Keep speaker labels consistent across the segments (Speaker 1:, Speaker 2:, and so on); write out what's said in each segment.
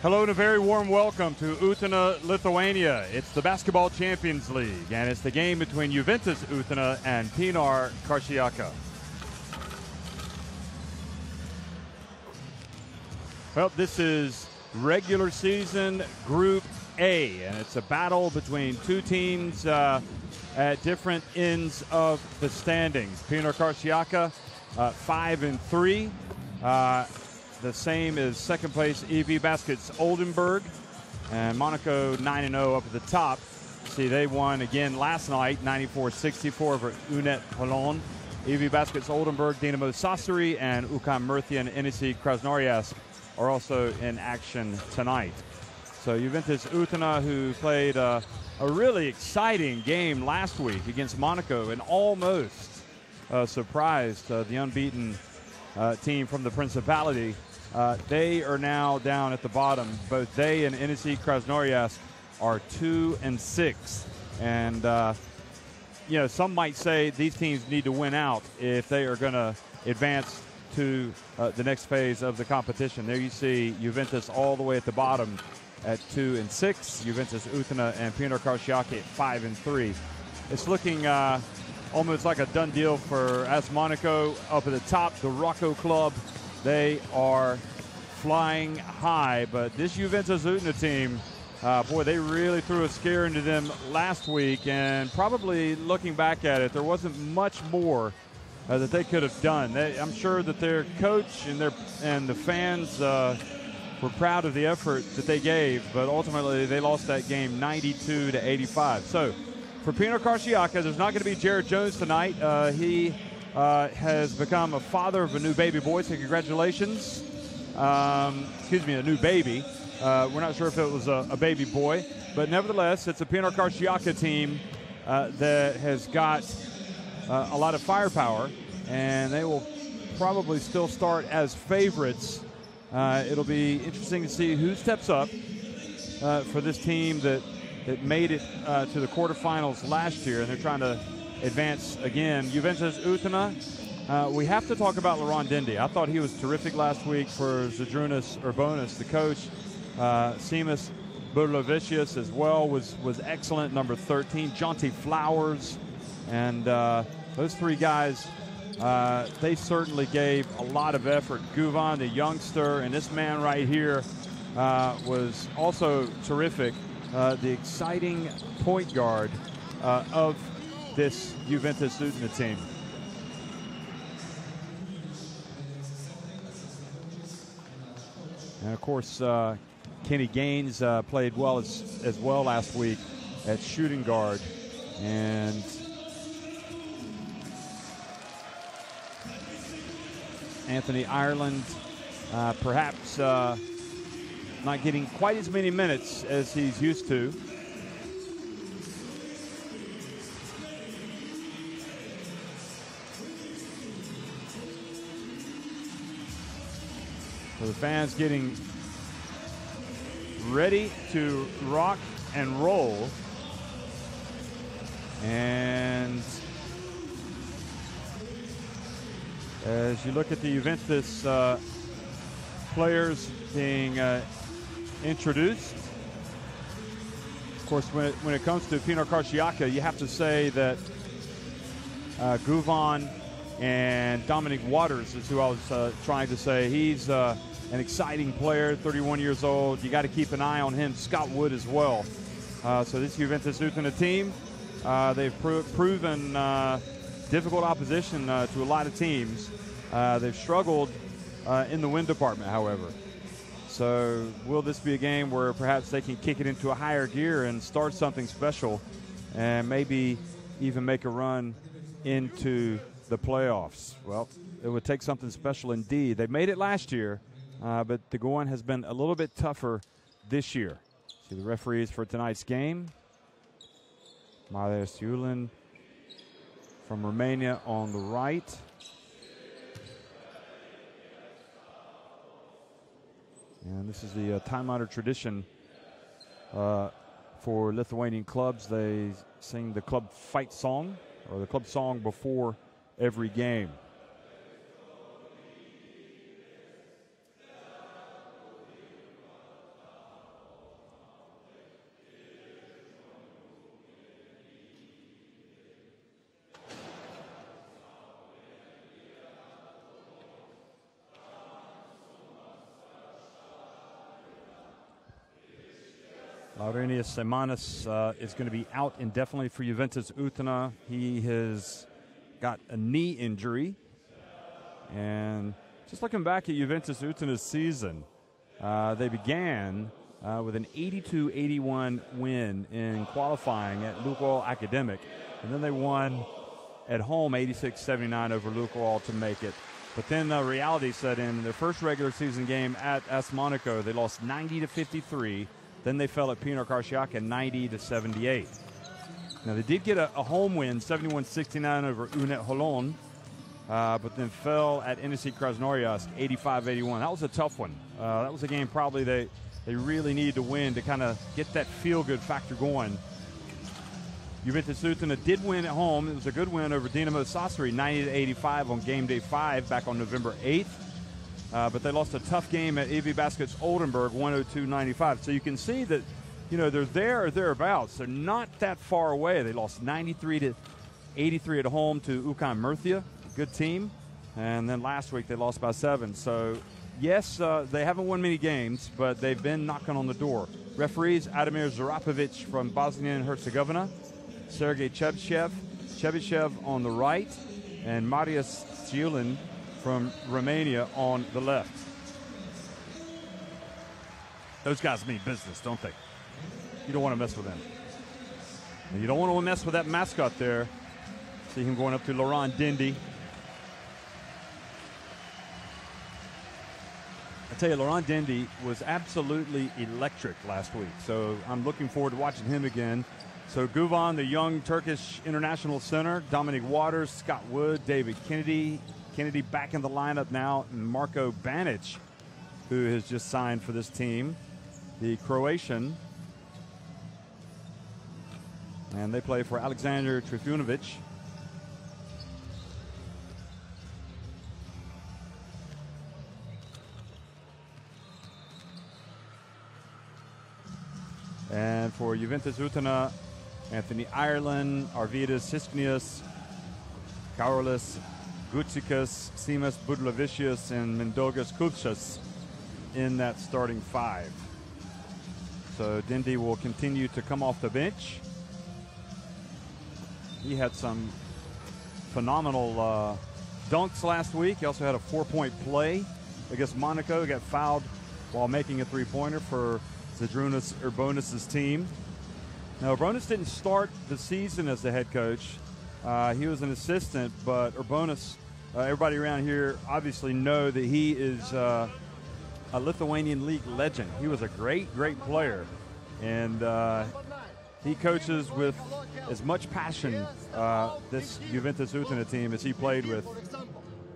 Speaker 1: Hello and a very warm welcome to Utena, Lithuania. It's the Basketball Champions League, and it's the game between Juventus Utena and Pinar Karsiyaka. Well, this is regular season Group A, and it's a battle between two teams at different ends of the standings. Pinar Karsiyaka, 5-3. The same as second place EV Baskets Oldenburg, and Monaco 9-0 up at the top. See, they won again last night, 94-64 over Unet Polon. EV Baskets Oldenburg, Dinamo Sassari, and UKAM Murcia and NEC Krasnoyarsk are also in action tonight. So Juventus Utena, who played a really exciting game last week against Monaco and almost surprised the unbeaten team from the Principality. They are now down at the bottom. Both they and NEC Krasnoyarsk are 2-6. And, some might say these teams need to win out if they are going to advance to the next phase of the competition. There you see Juventus all the way at the bottom at 2-6. Juventus Utena and Pinar Karsiyaka at 5-3. It's looking almost like a done deal for AS Monaco up at the top. The Rocco Club, they are flying high, but this Juventus Utena team, they really threw a scare into them last week, and probably looking back at it, there wasn't much more that they could have done. I'm sure that their coach and the fans were proud of the effort that they gave, but ultimately they lost that game 92-85. So for Pinar Karsiyaka, there's not going to be Jared Jones tonight. He has become a father of a new baby boy, so congratulations. A new baby. We're not sure if it was a baby boy, but nevertheless, it's a Pinar Karsiyaka team that has got a lot of firepower, and they will probably still start as favorites. It'll be interesting to see who steps up for this team that made it to the quarterfinals last year, and they're trying to advance again. Juventus Utena, we have to talk about Laurent Dindy. I thought he was terrific last week for Zydrunas Urbonis, the coach. Seamus Burlavicius as well was excellent, number 13. Jonty Flowers, and those three guys, they certainly gave a lot of effort. Guvan, the youngster, and this man right here was also terrific. The exciting point guard of this Juventus Utena team. And of course, Kenny Gaines played well as well last week at shooting guard. And Anthony Ireland perhaps not getting quite as many minutes as he's used to. So the fans getting ready to rock and roll. And as you look at the Juventus players being introduced, of course, when it comes to Pinar Karsiyaka, you have to say that Guvan and Dominic Waters is who I was trying to say. He's an exciting player, 31 years old. You got to keep an eye on him. Scott Wood as well. So this Juventus Utena team, they've proven difficult opposition to a lot of teams. They've struggled in the win department, however. So will this be a game where perhaps they can kick it into a higher gear and start something special and maybe even make a run into the playoffs? Well, it would take something special indeed. They made it last year, but the going has been a little bit tougher this year. See the referees for tonight's game. Marius Yulin from Romania on the right. And this is the time-honored tradition for Lithuanian clubs. They sing the club fight song, or the club song before every game. Laurenius Semanas is going to be out indefinitely for Juventus Utena. He has got a knee injury. And just looking back at Juventus Utena's season, they began with an 82-81 win in qualifying at Lukoil Academic. And then they won at home 86-79 over Lukoil to make it. But then reality set in. Their first regular season game at AS Monaco, they lost 90-53. Then they fell at Pinar Karsiyaka 90-78. Now they did get a home win, 71-69 over Unet Holon, but then fell at NSC Krasnoyarsk 85-81. That was a tough one. That was a game probably they really needed to win to kind of get that feel-good factor going. Juventus Utena did win at home. It was a good win over Dinamo Sassari, 90-85 on game day 5 back on November 8th. But they lost a tough game at EV Baskets Oldenburg, 102-95. So you can see that, they're there or thereabouts. They're not that far away. They lost 93-83 at home to UCAM Murcia, good team. And then last week they lost by 7. So, yes, they haven't won many games, but they've been knocking on the door. Referees, Ademir Zarapovic from Bosnia and Herzegovina, Sergei Chebyshev on the right, and Marius Ciulin from Romania on the left. Those guys mean business, don't they? You don't want to mess with them. And you don't want to mess with that mascot there. See him going up to Laurent Dindy. I tell you, Laurent Dindy was absolutely electric last week, so I'm looking forward to watching him again. So Guvan, the young Turkish international center, Dominic Waters, Scott Wood, David Kennedy back in the lineup now, and Marko Banic, who has just signed for this team, the Croatian. And they play for Alexander Trifunovic. And for Juventus Utena, Anthony Ireland, Arvydas Hisknius, Karolis Gutsikas, Simas Budlavicius, and Mindaugas Kulchas in that starting 5. So Dindy will continue to come off the bench. He had some phenomenal dunks last week. He also had a 4-point play against Monaco. He got fouled while making a 3-pointer for Zydrunas Urbonis' team. Now, Urbonis didn't start the season as the head coach. He was an assistant, but Urbonis, everybody around here obviously know that he is a Lithuanian league legend. He was a great, great player. And he coaches with as much passion this Juventus Utena team as he played with.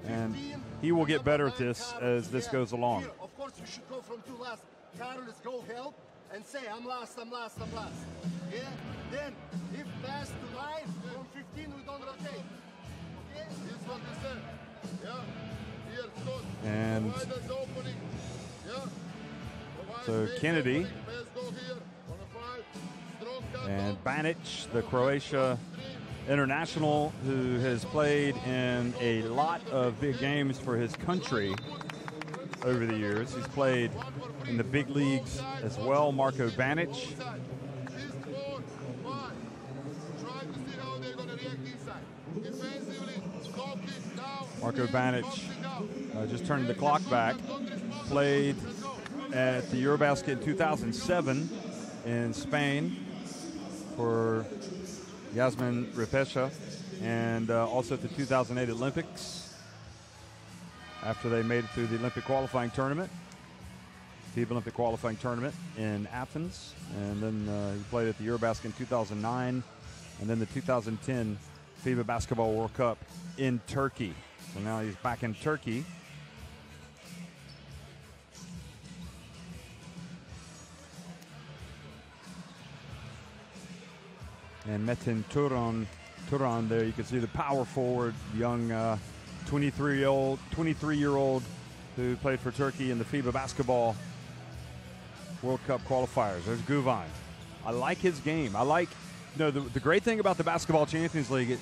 Speaker 1: And he will get better at this as this goes along.
Speaker 2: Of course, you should go from 2 last. Carlos, go help and say, I'm last. Yeah? Then, if pass to 9, from 15, we don't rotate. Okay? This is what they said. Yeah? Here, so.
Speaker 1: And
Speaker 2: yeah?
Speaker 1: so Kennedy and Banic, the Croatia international, who has played in a lot of big games for his country over the years. He's played in the big leagues as well. Marko Banic. Marko Banic just turning the clock back. Played at the Eurobasket in 2007 in Spain for Yasmin Repesha, and also at the 2008 Olympics after they made it through the Olympic qualifying tournament, FIBA Olympic qualifying tournament in Athens. And then he played at the Eurobasket in 2009, and then the 2010 FIBA Basketball World Cup in Turkey. So now he's back in Turkey. And Metin Turan there, you can see the power forward, young 23-year-old who played for Turkey in the FIBA Basketball World Cup qualifiers. There's Guvan. I like his game. I like, the great thing about the Basketball Champions League,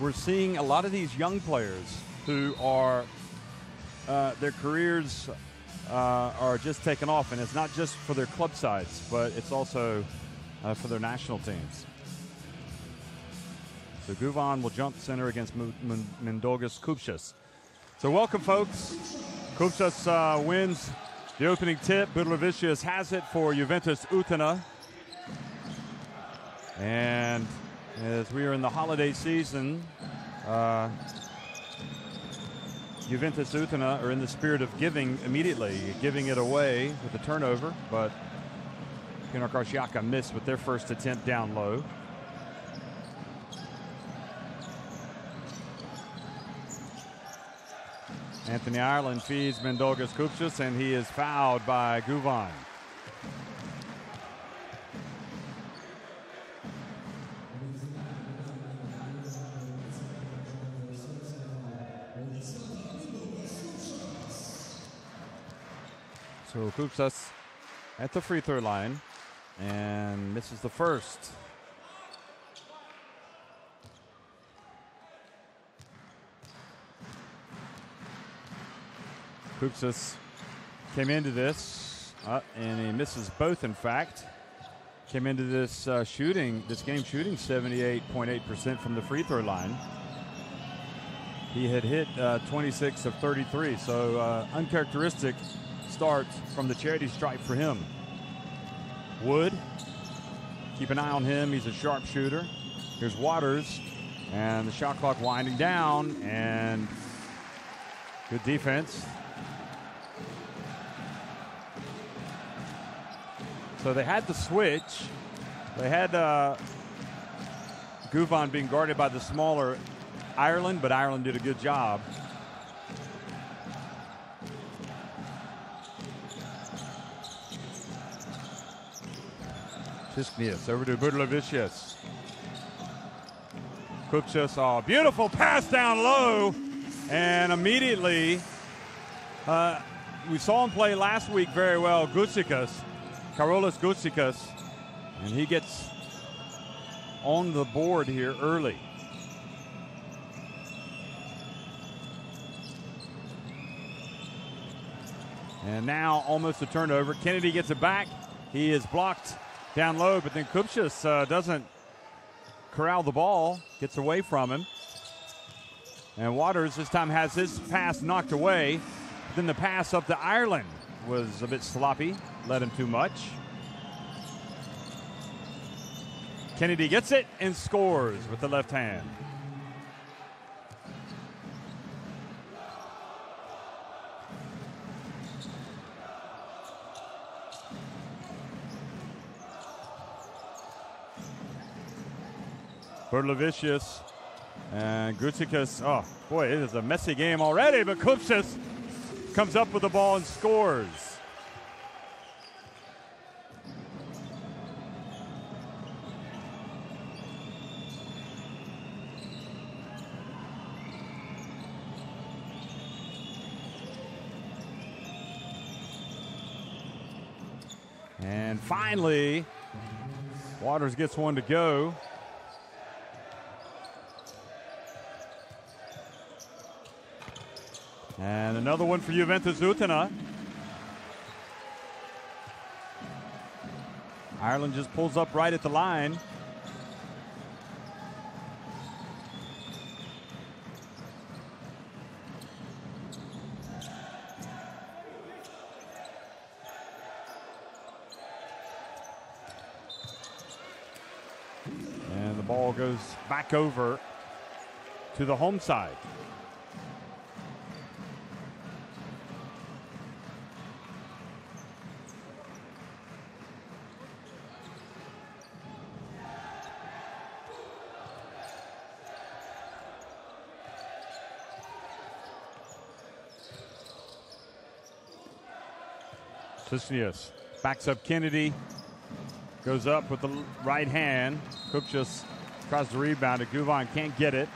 Speaker 1: we're seeing a lot of these young players who are, their careers are just taking off, and it's not just for their club sides, but it's also for their national teams. So Guvan will jump center against Mindaugas Kupšas. So welcome, folks. Kupšas wins the opening tip. Budlevičius has it for Juventus Utena. And as we are in the holiday season, Juventus Utena are in the spirit of giving immediately, giving it away with the turnover, but Pinar Karsiyaka missed with their first attempt down low. Anthony Ireland feeds Mindaugas Kupšas, and he is fouled by Guvan. So Kupšas at the free throw line and misses the first. Kupšas came into this, and he misses both, in fact. Came into this game shooting 78.8% from the free throw line. He had hit 26 of 33, so uncharacteristic start from the charity stripe for him. Wood, keep an eye on him. He's a sharp shooter. Here's Waters, and the shot clock winding down, and good defense. So they had the switch. They had Guvan being guarded by the smaller Ireland, but Ireland did a good job. Tisknius over to Budlevičius. Kupšas, oh, beautiful pass down low, and immediately we saw him play last week very well, Karolis Gutsikas, and he gets on the board here early. And now almost a turnover. Kennedy gets it back. He is blocked down low, but then Kupšas doesn't corral the ball, gets away from him. And Waters this time has his pass knocked away. But then the pass up to Ireland was a bit sloppy, led him too much. Kennedy gets it and scores with the left hand. Budlevičius and Gutsikas. Oh, boy, it is a messy game already, but Kupšas comes up with the ball and scores. And finally, Waters gets one to go. And another one for Juventus Utena. Ireland just pulls up right at the line. And the ball goes back over to the home side. Tisknius backs up Kennedy, goes up with the right hand. Kupšas tries to rebound it. Guvan can't get it.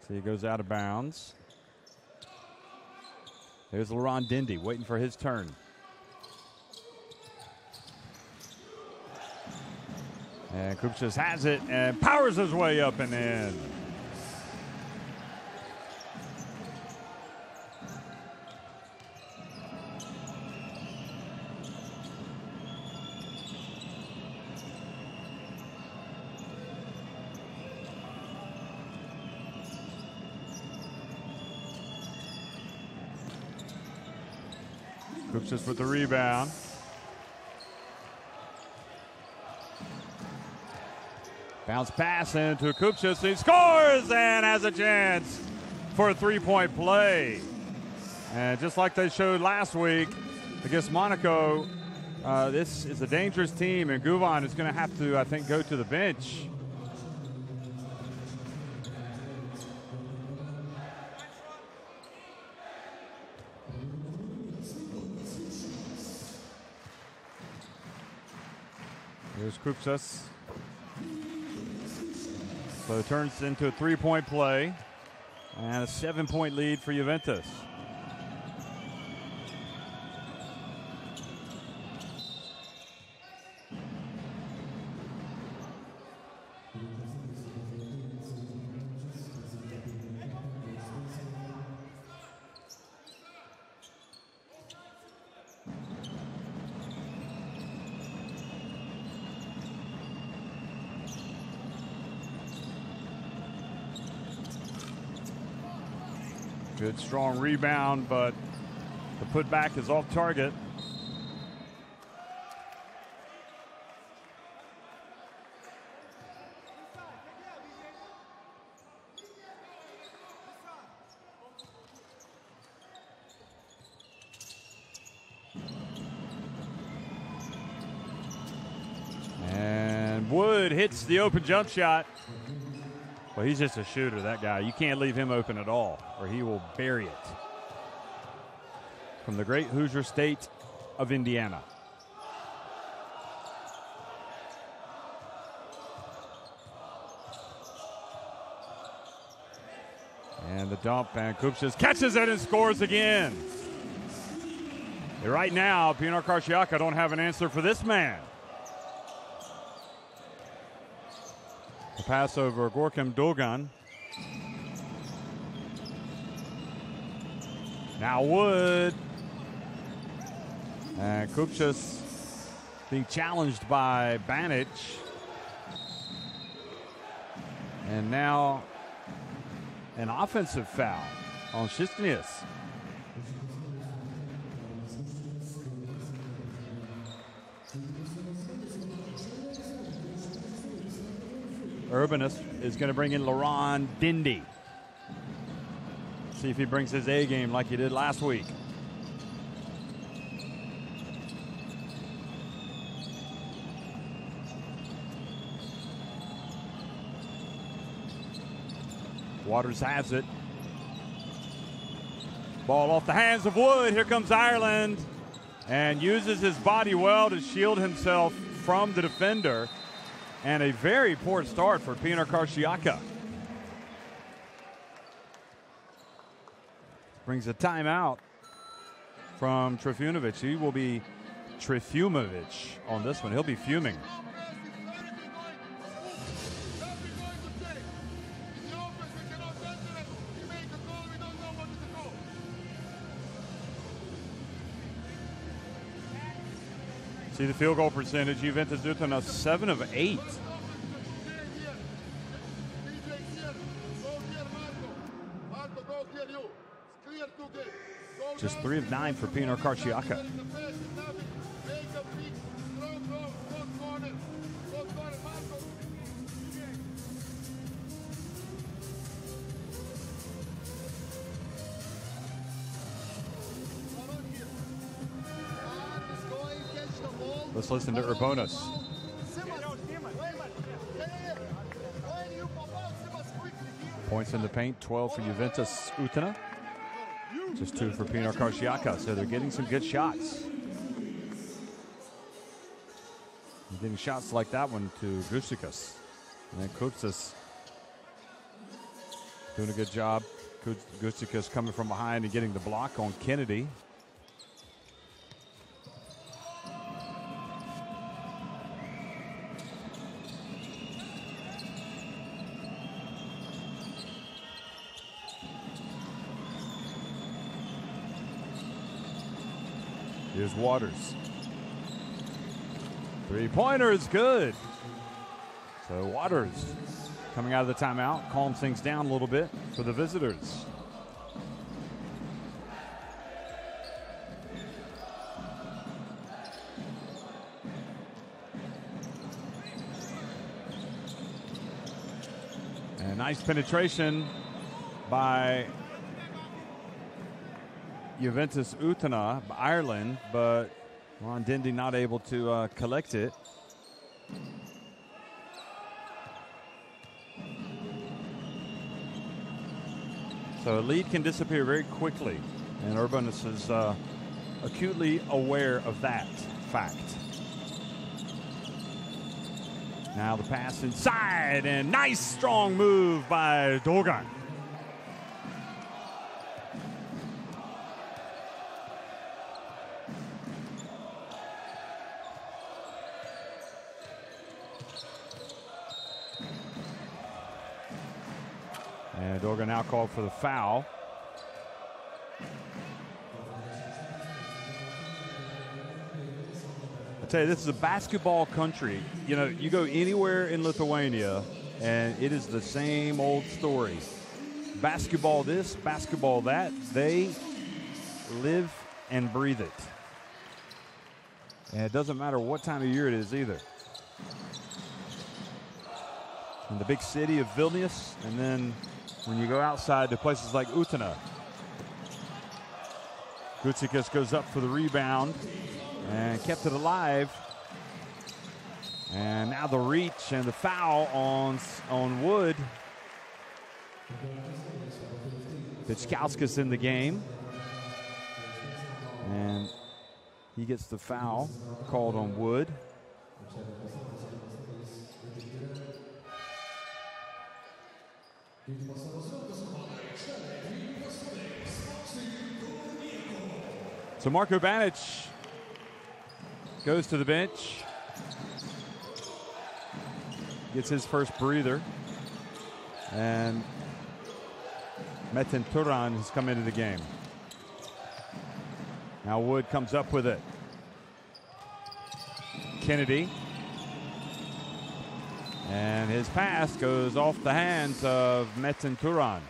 Speaker 1: So he goes out of bounds. There's Laurent Dindy waiting for his turn. And Kupšas has it and powers his way up and in. Kupchas with the rebound. Bounce pass into Kupchas. He scores and has a chance for a three-point play. And just like they showed last week against Monaco, this is a dangerous team, and Guvan is going to have to, I think, go to the bench. Here's Kupchas. So it turns into a three-point play and a 7-point lead for Juventus. Good strong rebound, but the putback is off target. And Wood hits the open jump shot. Well, he's just a shooter, that guy. You can't leave him open at all, or he will bury it. From the great Hoosier state of Indiana. And the dump, and Kupchas catches it and scores again. And right now, Pinar Karsiyaka don't have an answer for this man. The pass over Gorkem Dogan. Now Wood. And Kupchas being challenged by Banic. And now an offensive foul on Shistinius. Urbanus is going to bring in Laron Dindy. See if he brings his A game like he did last week. Waters has it. Ball off the hands of Wood. Here comes Ireland. And uses his body well to shield himself from the defender. And a very poor start for Pinar Karsiyaka. Brings a timeout from Trifunovic. He will be Trifumovic on this one. He'll be fuming. See the field goal percentage. Juventus Utena 7 of 8. Just 3 of 9 for Pinar Karsiyaka. Let's listen to Urbanus. Points in the paint, 12 for Juventus Utena. Just 2 for Pinar Karsiyaka, so they're getting some good shots. They're getting shots like that one to Gusikas. And then Kupchas doing a good job. Gusikas coming from behind and getting the block on Kennedy. Here's Waters. Three-pointer is good. So Waters coming out of the timeout calms things down a little bit for the visitors. And nice penetration by Juventus Utena, Ireland, but Ron Dindy not able to collect it. So a lead can disappear very quickly, and Urbanus is acutely aware of that fact. Now the pass inside, and nice strong move by Dogan. And Dogan now called for the foul. I tell you, this is a basketball country. You know, you go anywhere in Lithuania, and it is the same old story. Basketball this, basketball that. They live and breathe it. And it doesn't matter what time of year it is either. In the big city of Vilnius, and then when you go outside to places like Utena. Gutsikas goes up for the rebound and kept it alive. And now the reach and the foul on Wood. Pichkauskas in the game. And he gets the foul called on Wood. So Marko Banic goes to the bench, gets his first breather, and Metin Turan has come into the game. Now Wood comes up with it. Kennedy. And his pass goes off the hands of Metin Turan.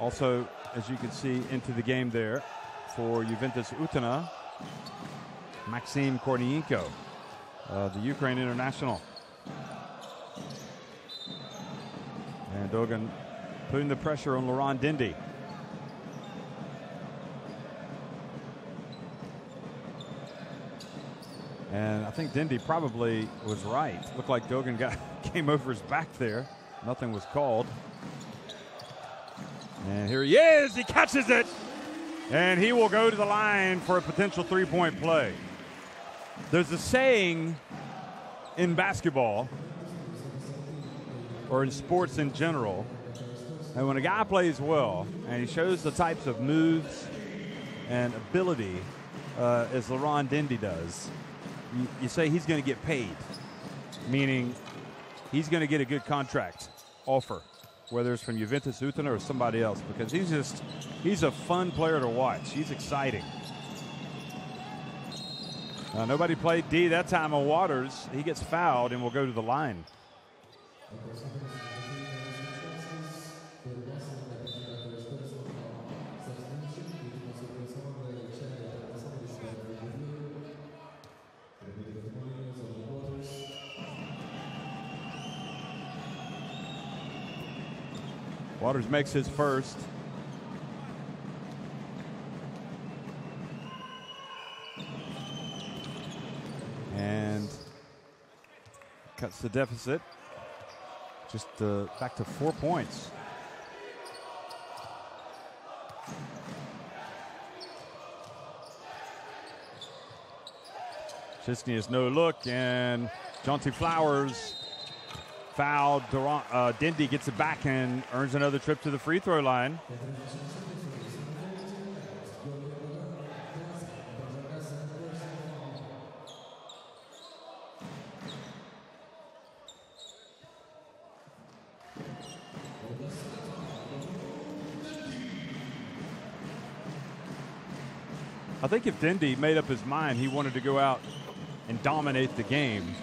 Speaker 1: Also, as you can see, into the game there for Juventus Utena, Maxim Kornienko, the Ukraine international. And Dogan putting the pressure on Laurent Dindy. And I think Dindy probably was right. Looked like Dogan came over his back there. Nothing was called. And here he is. He catches it. And he will go to the line for a potential three-point play. There's a saying in basketball, or in sports in general, and when a guy plays well and he shows the types of moves and ability as Laurent Dindy does, you say he's going to get paid, meaning he's going to get a good contract offer, whether it's from Juventus Utena or somebody else, because he's a fun player to watch. He's exciting. Nobody played D that time on Waters. He gets fouled and will go to the line. Waters makes his first. And cuts the deficit just back to 4 points. Chesney is no look, and Jonty Flowers fouled. Dindy gets it back and earns another trip to the free throw line. I think if Dindy made up his mind he wanted to go out and dominate the game,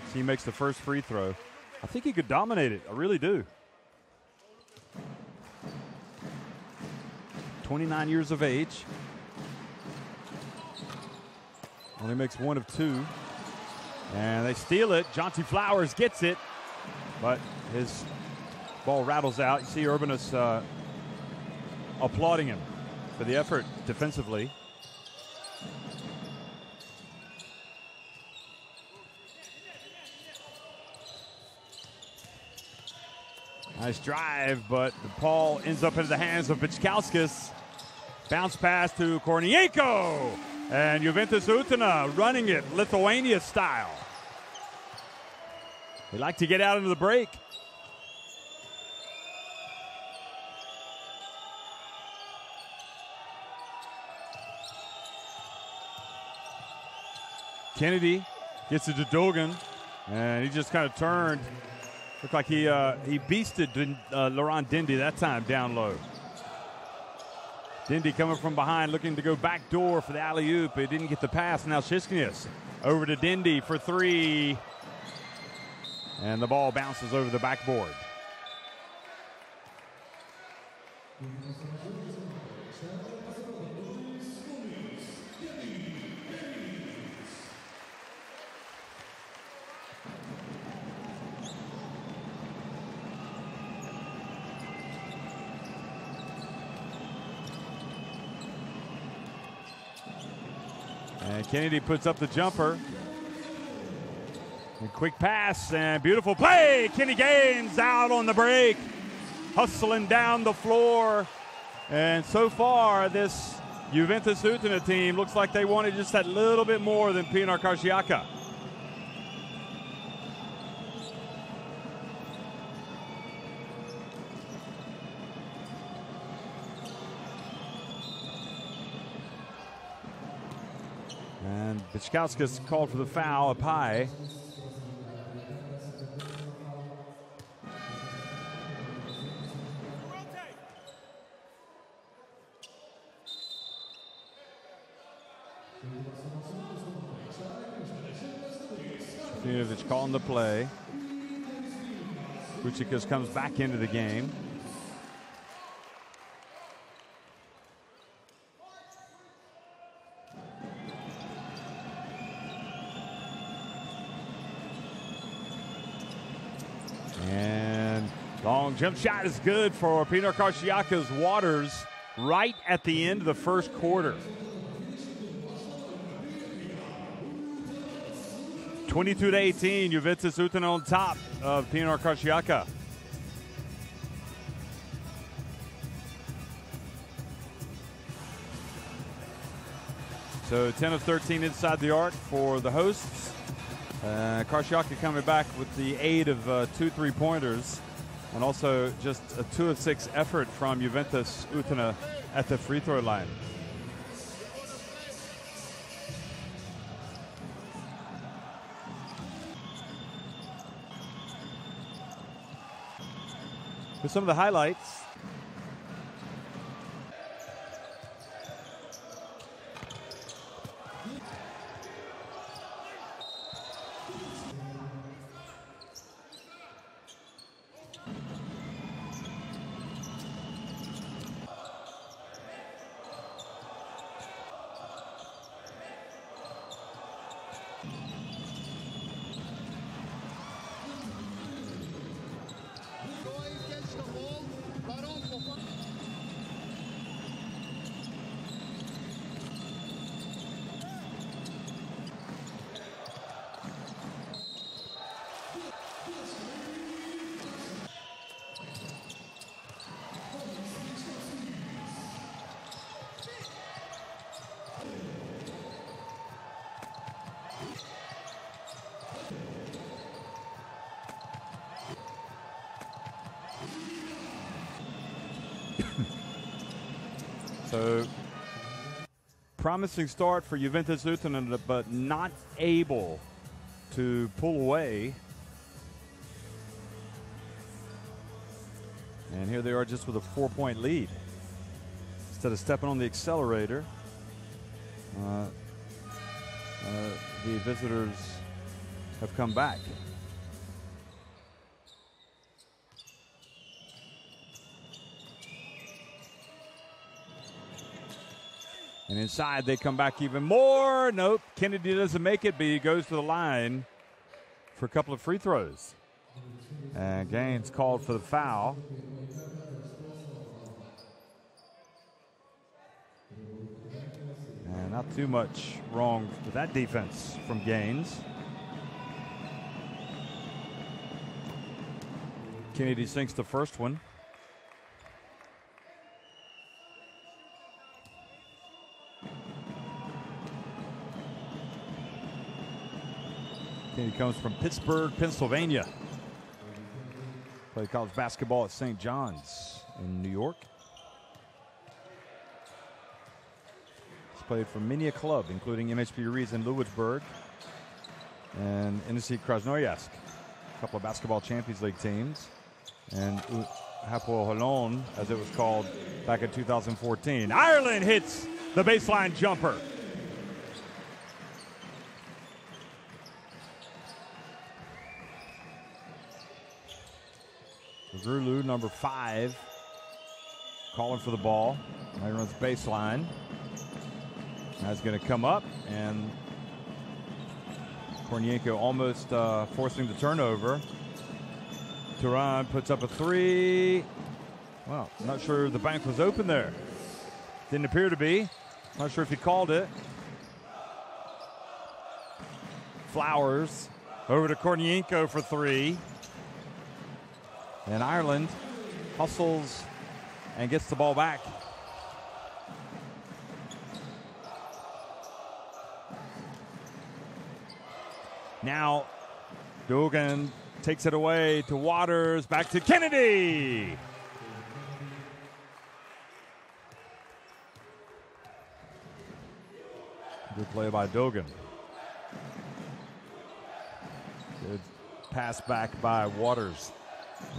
Speaker 1: so he makes the first free throw, I think he could dominate it. I really do. 29 years of age. Only makes one of two. And they steal it. Jonty Flowers gets it, but his ball rattles out. You see Urbanus applauding him for the effort defensively. Nice drive, but the ball ends up in the hands of Pinar. Bounce pass to Kornienko. And Juventus Utena running it Lithuania style. They like to get out into the break. Kennedy gets it to Dogan, and he just kind of turned. Looked like he beasted Laurent Dindy that time down low. Dindy coming from behind, looking to go back door for the alley-oop. He didn't get the pass. Now Šišknis over to Dindy for three. And the ball bounces over the backboard. And Kennedy puts up the jumper. And quick pass and beautiful play. Kenny Gaines out on the break, hustling down the floor. And so far, this Juventus Utena team looks like they wanted just that little bit more than Pinar Karsiyaka. And Bichkauskas called for the foul up high. Stefanovic calling the play. Kuchikas comes back into the game. And long jump shot is good for Pinar Karsiyaka's Waters right at the end of the first quarter. 22-18, Juventus Utena on top of Pinar Karsiyaka. So 10 of 13 inside the arc for the hosts. Karsiyaka coming back with the aid of 2 3-pointers, and also just a 2 of 6 effort from Juventus Utena at the free throw line. With some of the highlights. So, promising start for Juventus Utena, but not able to pull away. And here they are just with a 4-point lead. Instead of stepping on the accelerator, the visitors have come back. And inside they come back even more. Nope, Kennedy doesn't make it, but he goes to the line for a couple of free throws. And Gaines called for the foul. And not too much wrong with that defense from Gaines. Kennedy sinks the first one. Kennedy comes from Pittsburgh, Pennsylvania. Played college basketball at St. John's in New York. He's played for many a club, including MHP Reeds in Lewisburg and NSC Krasnoyarsk, a couple of basketball Champions League teams, and Hapoel Holon, as it was called back in 2014. Ireland hits the baseline jumper. Grulu, number 5, calling for the ball. Now he runs baseline. Now he's going to come up, and Kornienko almost forcing the turnover. Turan puts up a 3. Well, not sure the bank was open there. Didn't appear to be. Not sure if he called it. Flowers over to Kornienko for 3. And Ireland hustles and gets the ball back. Now, Dogan takes it away to Waters, back to Kennedy. Good play by Dogan. Good pass back by Waters.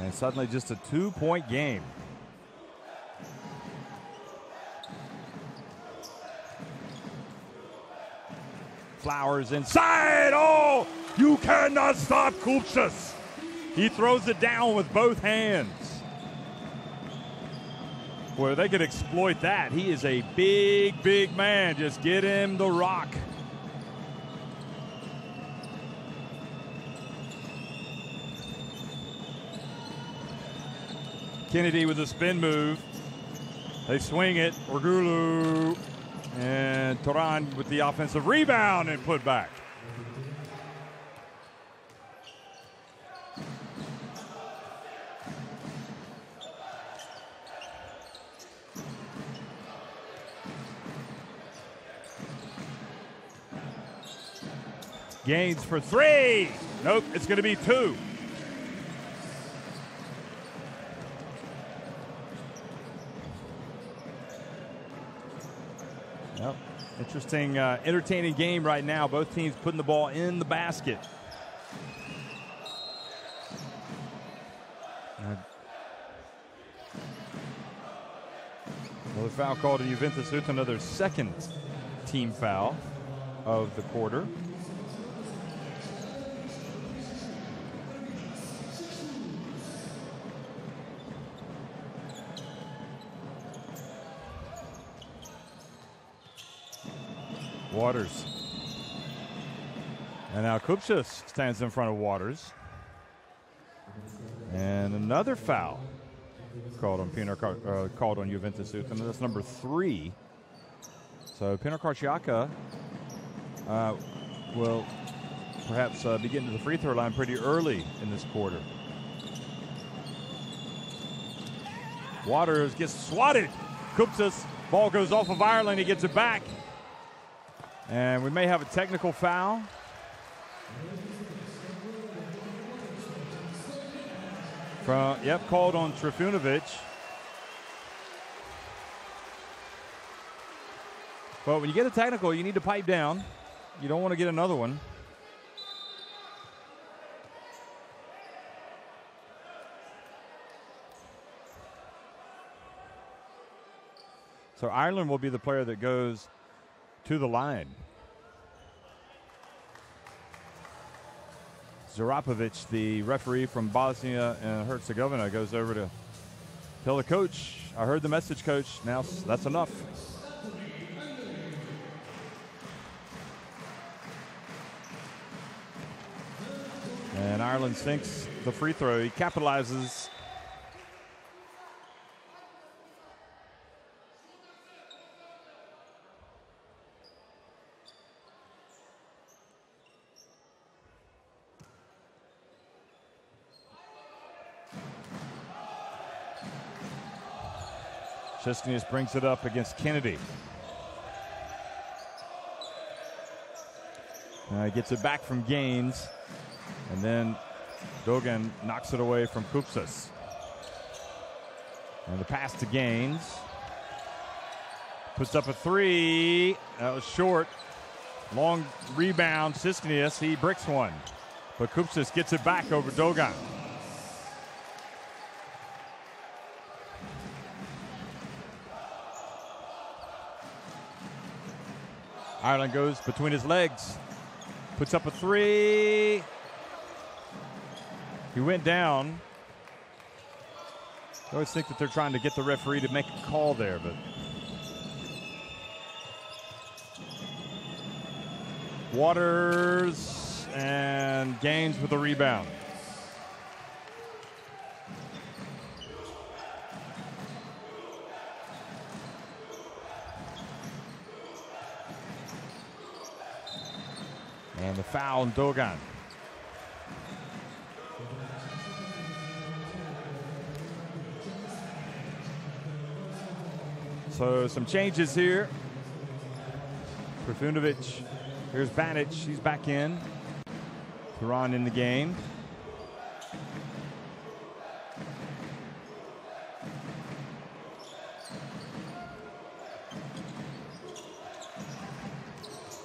Speaker 1: And suddenly just a 2-point game. Flowers inside. Oh, you cannot stop Kupchas. He throws it down with both hands. Boy, they could exploit that. He is a big, big man. Just get him the rock. Kennedy with a spin move. They swing it. Orgulu and Turan with the offensive rebound and put back. Gaines for 3. Nope, it's going to be 2. Yep. Interesting, entertaining game right now. Both teams putting the ball in the basket. Another foul called to Juventus Utena, another second team foul of the quarter. Waters. And now Kupchas stands in front of Waters. And another foul called on called on Juventus Utena. That's number 3. So Pinar Karsiyaka will perhaps be getting to the free throw line pretty early in this quarter. Waters gets swatted. Kupchas, ball goes off of Ireland. He gets it back. And we may have a technical foul. Called on Trifunovic. But when you get a technical, you need to pipe down. You don't want to get another one. So Ireland will be the player that goes to the line. Zarapovic, the referee from Bosnia and Herzegovina, goes over to tell the coach, I heard the message, coach. Now that's enough. And Ireland sinks the free throw. He capitalizes. Chesnius brings it up against Kennedy. He gets it back from Gaines. And then Dogan knocks it away from Kupsas. And the pass to Gaines. Puts up a three. That was short. Long rebound. Chesnius, he bricks one. But Kupsas gets it back over Dogan. Ireland goes between his legs. Puts up a three. He went down. I always think that they're trying to get the referee to make a call there, but Waters and Gaines with the rebound. And the foul on Dogan. So some changes here. Trifunovic, here's Banic, he's back in. Turan in the game.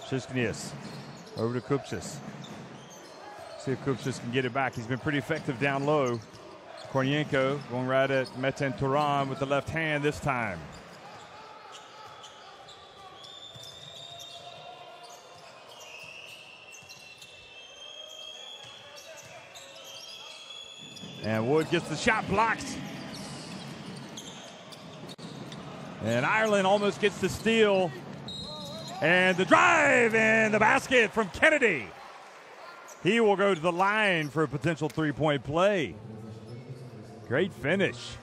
Speaker 1: Chesnius over to Kupchas. See if Kupchas can get it back. He's been pretty effective down low. Kornienko going right at Metin Turan with the left hand this time. And Wood gets the shot blocked. And Ireland almost gets the steal. And the drive and the basket from Kennedy. He will go to the line for a potential three-point play. Great finish.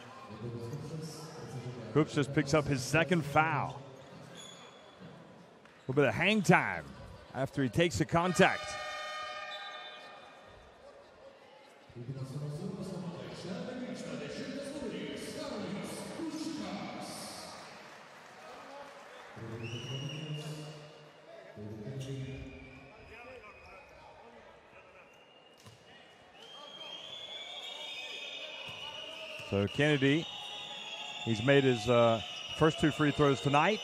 Speaker 1: Hoops just picks up his second foul. A little bit of hang time after he takes the contact. So Kennedy, he's made his first two free throws tonight.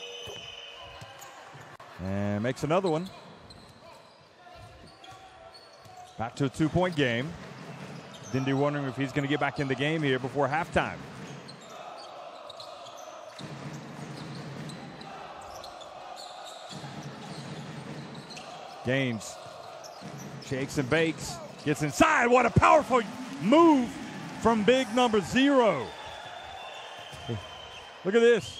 Speaker 1: And makes another one. Back to a two-point game. Dindy wondering if he's going to get back in the game here before halftime. Gaines shakes and bakes, gets inside. What a powerful move from big number 0. Look at this.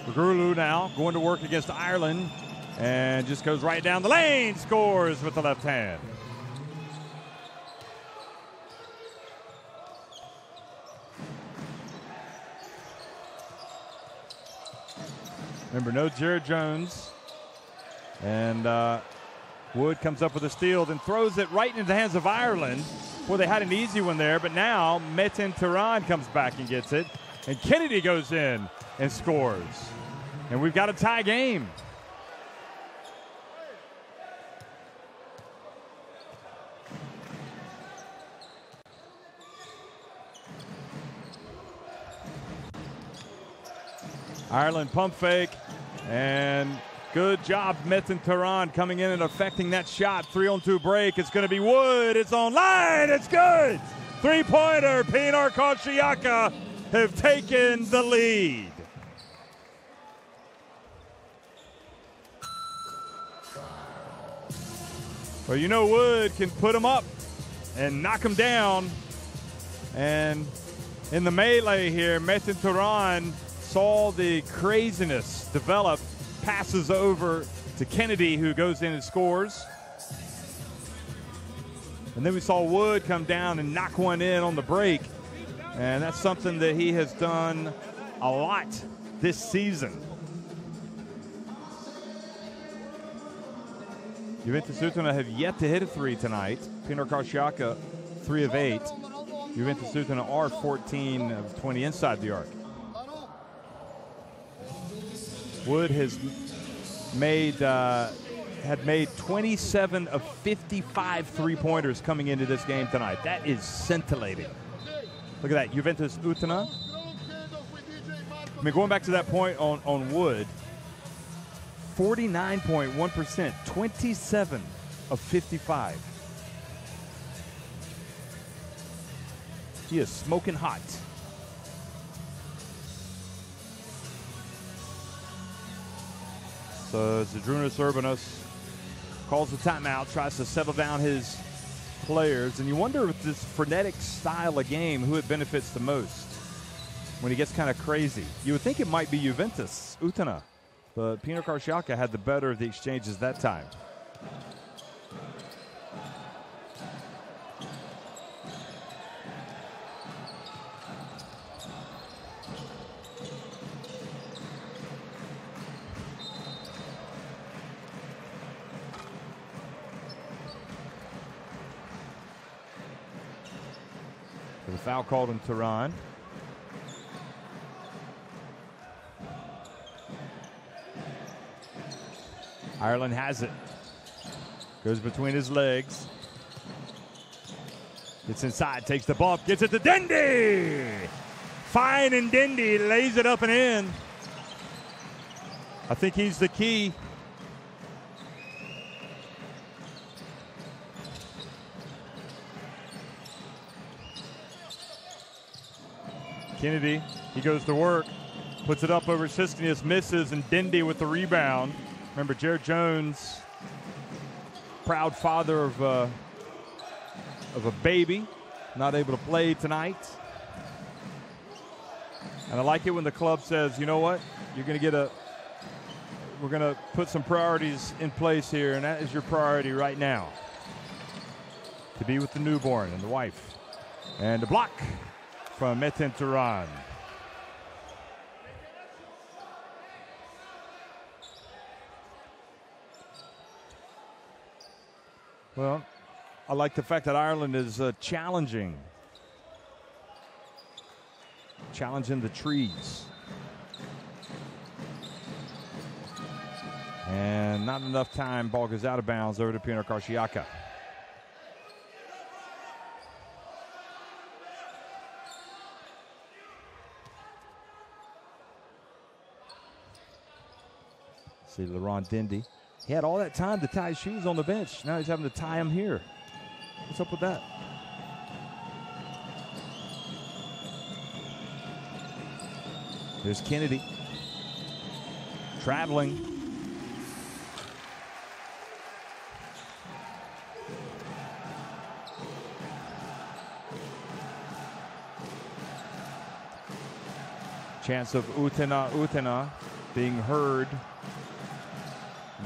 Speaker 1: Grulu now going to work against Ireland and just goes right down the lane, scores with the left hand. Remember, no Jared Jones. And Wood comes up with a steal, then throws it right into the hands of Ireland. Well, they had an easy one there, but now Metin Turan comes back and gets it. And Kennedy goes in and scores. And we've got a tie game. Ireland pump fake, and good job, Metin Turan coming in and affecting that shot. 3-on-2 break. It's going to be Wood. It's online. It's good. Three-pointer. Pinar Karsiyaka have taken the lead. Well, you know Wood can put him up and knock him down. And in the melee here, Metin Turan saw the craziness develop passes over to Kennedy, who goes in and scores. And then we saw Wood come down and knock one in on the break. And that's something that he has done a lot this season. Juventus Utena have yet to hit a three tonight. Pinar Karsiyaka, 3 of 8. Juventus Utena are 14 of 20 inside the arc. Wood has made had made 27 of 55 three-pointers coming into this game tonight. That is scintillating. Look at that, Juventus Utena. I mean, going back to that point on Wood, 49.1%, 27 of 55. He is smoking hot. So Zydrunas Urbanos calls the timeout, tries to settle down his players, and you wonder with this frenetic style of game who it benefits the most when he gets kind of crazy. You would think it might be Juventus Utena, but Pinar Karsiyaka had the better of the exchanges that time. The foul called in Tehran. Ireland has it. Goes between his legs. Gets inside, takes the bump, gets it to Dindy. Fine, and Dindy lays it up and in. I think he's the key. Kennedy, he goes to work, puts it up over Sistanius, misses, and Dindy with the rebound. Remember, Jared Jones, proud father of a baby, not able to play tonight. And I like it when the club says, you know what, you're going to we're going to put some priorities in place here, and that is your priority right now, to be with the newborn and the wife. And a block from Metin Tehran. Well, I like the fact that Ireland is challenging the trees. And not enough time. Ball goes out of bounds over to Pinar Karsiyaka. See Laurent Dindy. He had all that time to tie his shoes on the bench. Now he's having to tie them here. What's up with that? There's Kennedy. Traveling. Chance of Utena being heard,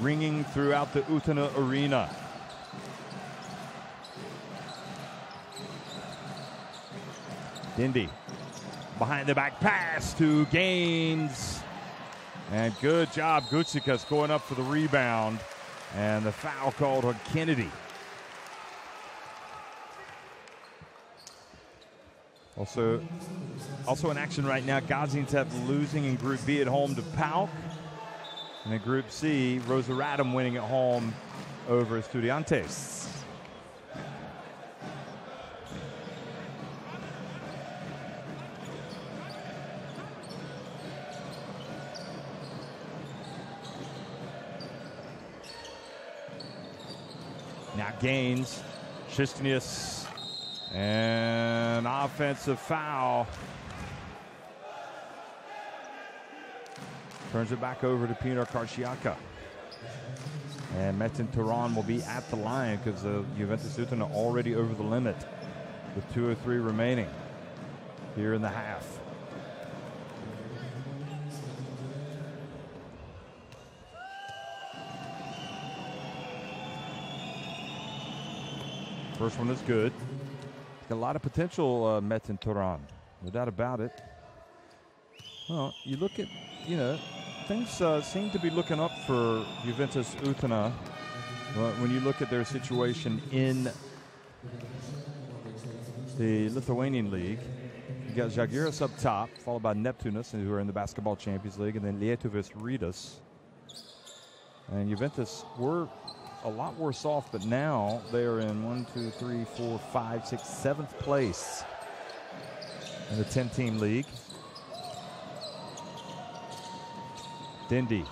Speaker 1: ringing throughout the Utena arena. Dindy, behind the back pass to Gaines. And good job, Gutsikas going up for the rebound. And the foul called on Kennedy. Also in action right now, Gaziantep losing in Group B at home to PAOK. And in Group C, Rosaradam winning at home over Estudiantes. Now Gaines, Sistanius, and offensive foul. Turns it back over to Pinar Karsiyaka. And Metin Tehran will be at the line because Juventus Utena already over the limit with 2:03 remaining here in the half. First one is good. Got a lot of potential, Metin Turan. No doubt about it. Well, you look at, things seem to be looking up for Juventus Utena when you look at their situation in the Lithuanian League. You got Žalgiris up top, followed by Neptūnas, who are in the Basketball Champions League, and then Lietuvos Rytas. And Juventus were a lot worse off, but now they are in 7th place in the 10-team league. Dindy,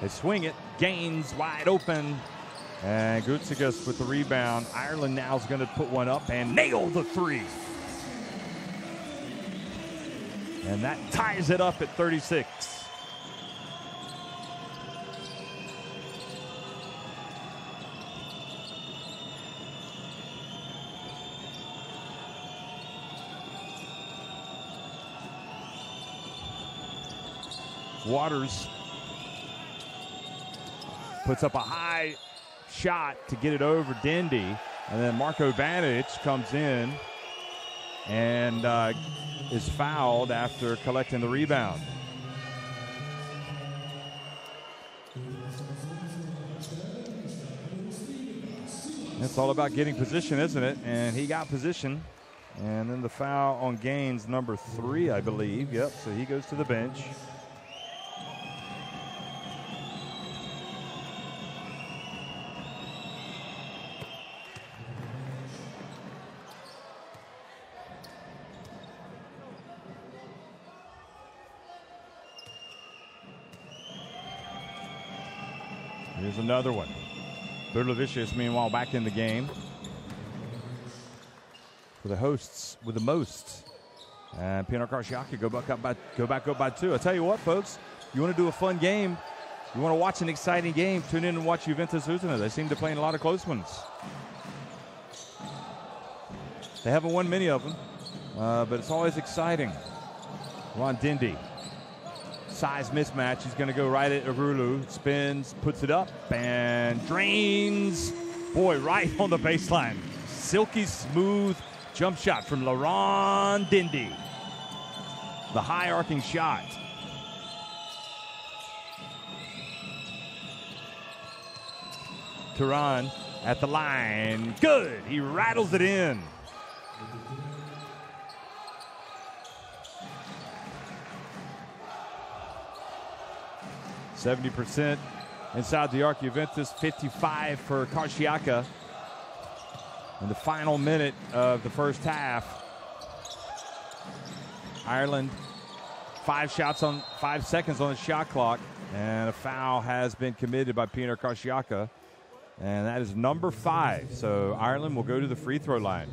Speaker 1: they swing it, Gaines wide open, and Gutsikas with the rebound. Ireland now is going to put one up and nail the three. And that ties it up at 36. Waters puts up a high shot to get it over Dindy, and then Marko Vanic comes in and is fouled after collecting the rebound. It's all about getting position, isn't it? And he got position. And then the foul on Gaines, number 3, I believe. Yep, so he goes to the bench. Here's another one. Burlevicius, meanwhile, back in the game. For the hosts with the most. And Pinar Karsiyaka go back up by 2. I tell you what, folks, you want to do a fun game, you want to watch an exciting game, tune in and watch Juventus Utena. They seem to play in a lot of close ones. They haven't won many of them, but it's always exciting. Ron Dindy. Size mismatch. He's going to go right at Arulu. Spins, puts it up, and drains. Boy, right on the baseline. Silky smooth jump shot from Laurent Dindy. The high arcing shot. Turan at the line. Good. He rattles it in. %70 inside the arc. Juventus 55 for Karsiyaka. In the final minute of the first half, Ireland 5 seconds on the shot clock, and a foul has been committed by Pinar Karsiyaka, and that is number 5. So Ireland will go to the free throw line.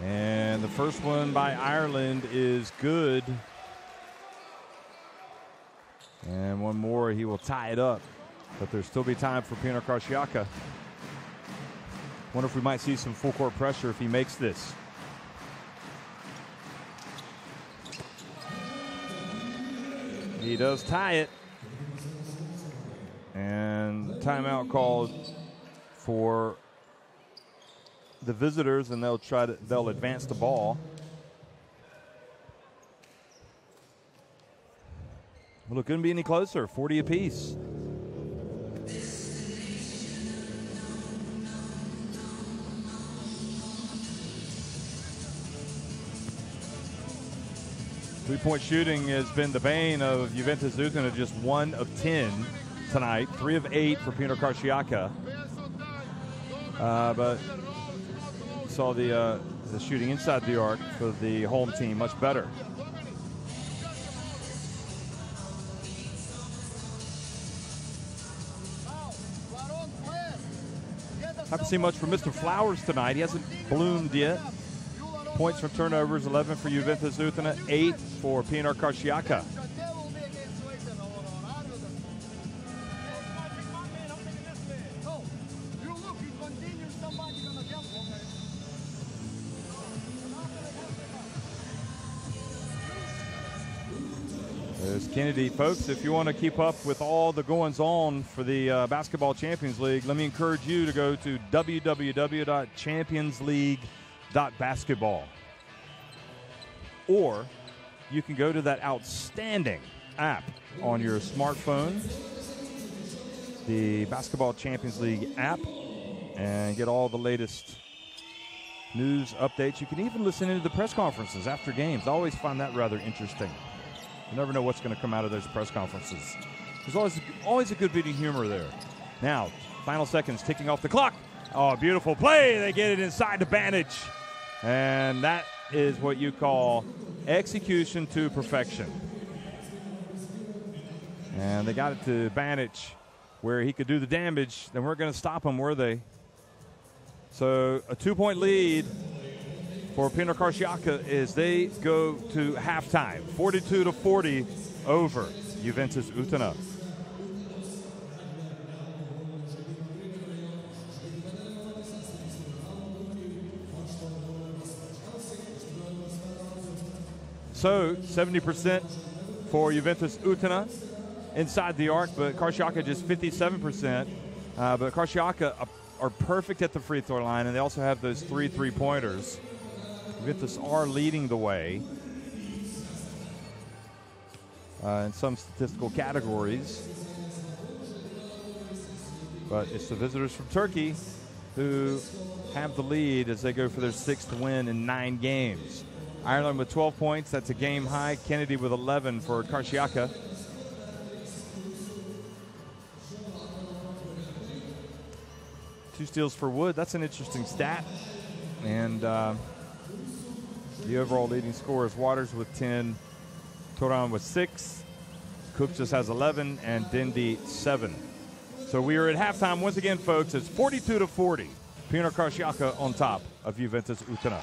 Speaker 1: And the first one by Ireland is good. And one more, he will tie it up. But there'll still be time for Pinar Karsiyaka. Wonder if we might see some full court pressure if he makes this. He does tie it. And timeout called for the visitors, and they'll advance the ball. Well, it couldn't be any closer. 40 apiece. Three-point shooting has been the bane of Juventus Utena, just 1 of 10 tonight. 3 of 8 for Pinar Karsiyaka. But saw the shooting inside the arc for the home team much better. Haven't seen much from Mr. Flowers tonight. He hasn't bloomed yet. Points from turnovers, 11 for Juventus Utena, 8 for Pinar Karsiyaka. There's Kennedy. Folks, if you want to keep up with all the goings-on for the Basketball Champions League, let me encourage you to go to www.championsleague.basketball. Or you can go to that outstanding app on your smartphone, the Basketball Champions League app, and get all the latest news updates. You can even listen into the press conferences after games. I always find that rather interesting. You never know what's going to come out of those press conferences. There's always a good bit of humor there. Now, final seconds, ticking off the clock. Oh, beautiful play. They get it inside the bandage. And that is what you call execution to perfection. And they got it to Bandage where he could do the damage. They weren't going to stop him, were they? So a 2-point lead for Pinar Karsiyaka as they go to halftime. 42-40 over Juventus Utena. So 70% for Juventus Utena inside the arc, but Karsiyaka just 57%. But Karsiyaka are perfect at the free throw line, and they also have those 3 3-pointers. Juventus are leading the way in some statistical categories. But it's the visitors from Turkey who have the lead as they go for their 6th win in 9 games. Ireland with 12 points. That's a game high. Kennedy with 11 for Karsiyaka. Two steals for Wood. That's an interesting stat. And the overall leading scorer is Waters with 10, Toran with 6, Cook just has 11, and Dindy 7. So we are at halftime once again, folks. It's 42-40. Pinar Karsiyaka on top of Juventus Utena.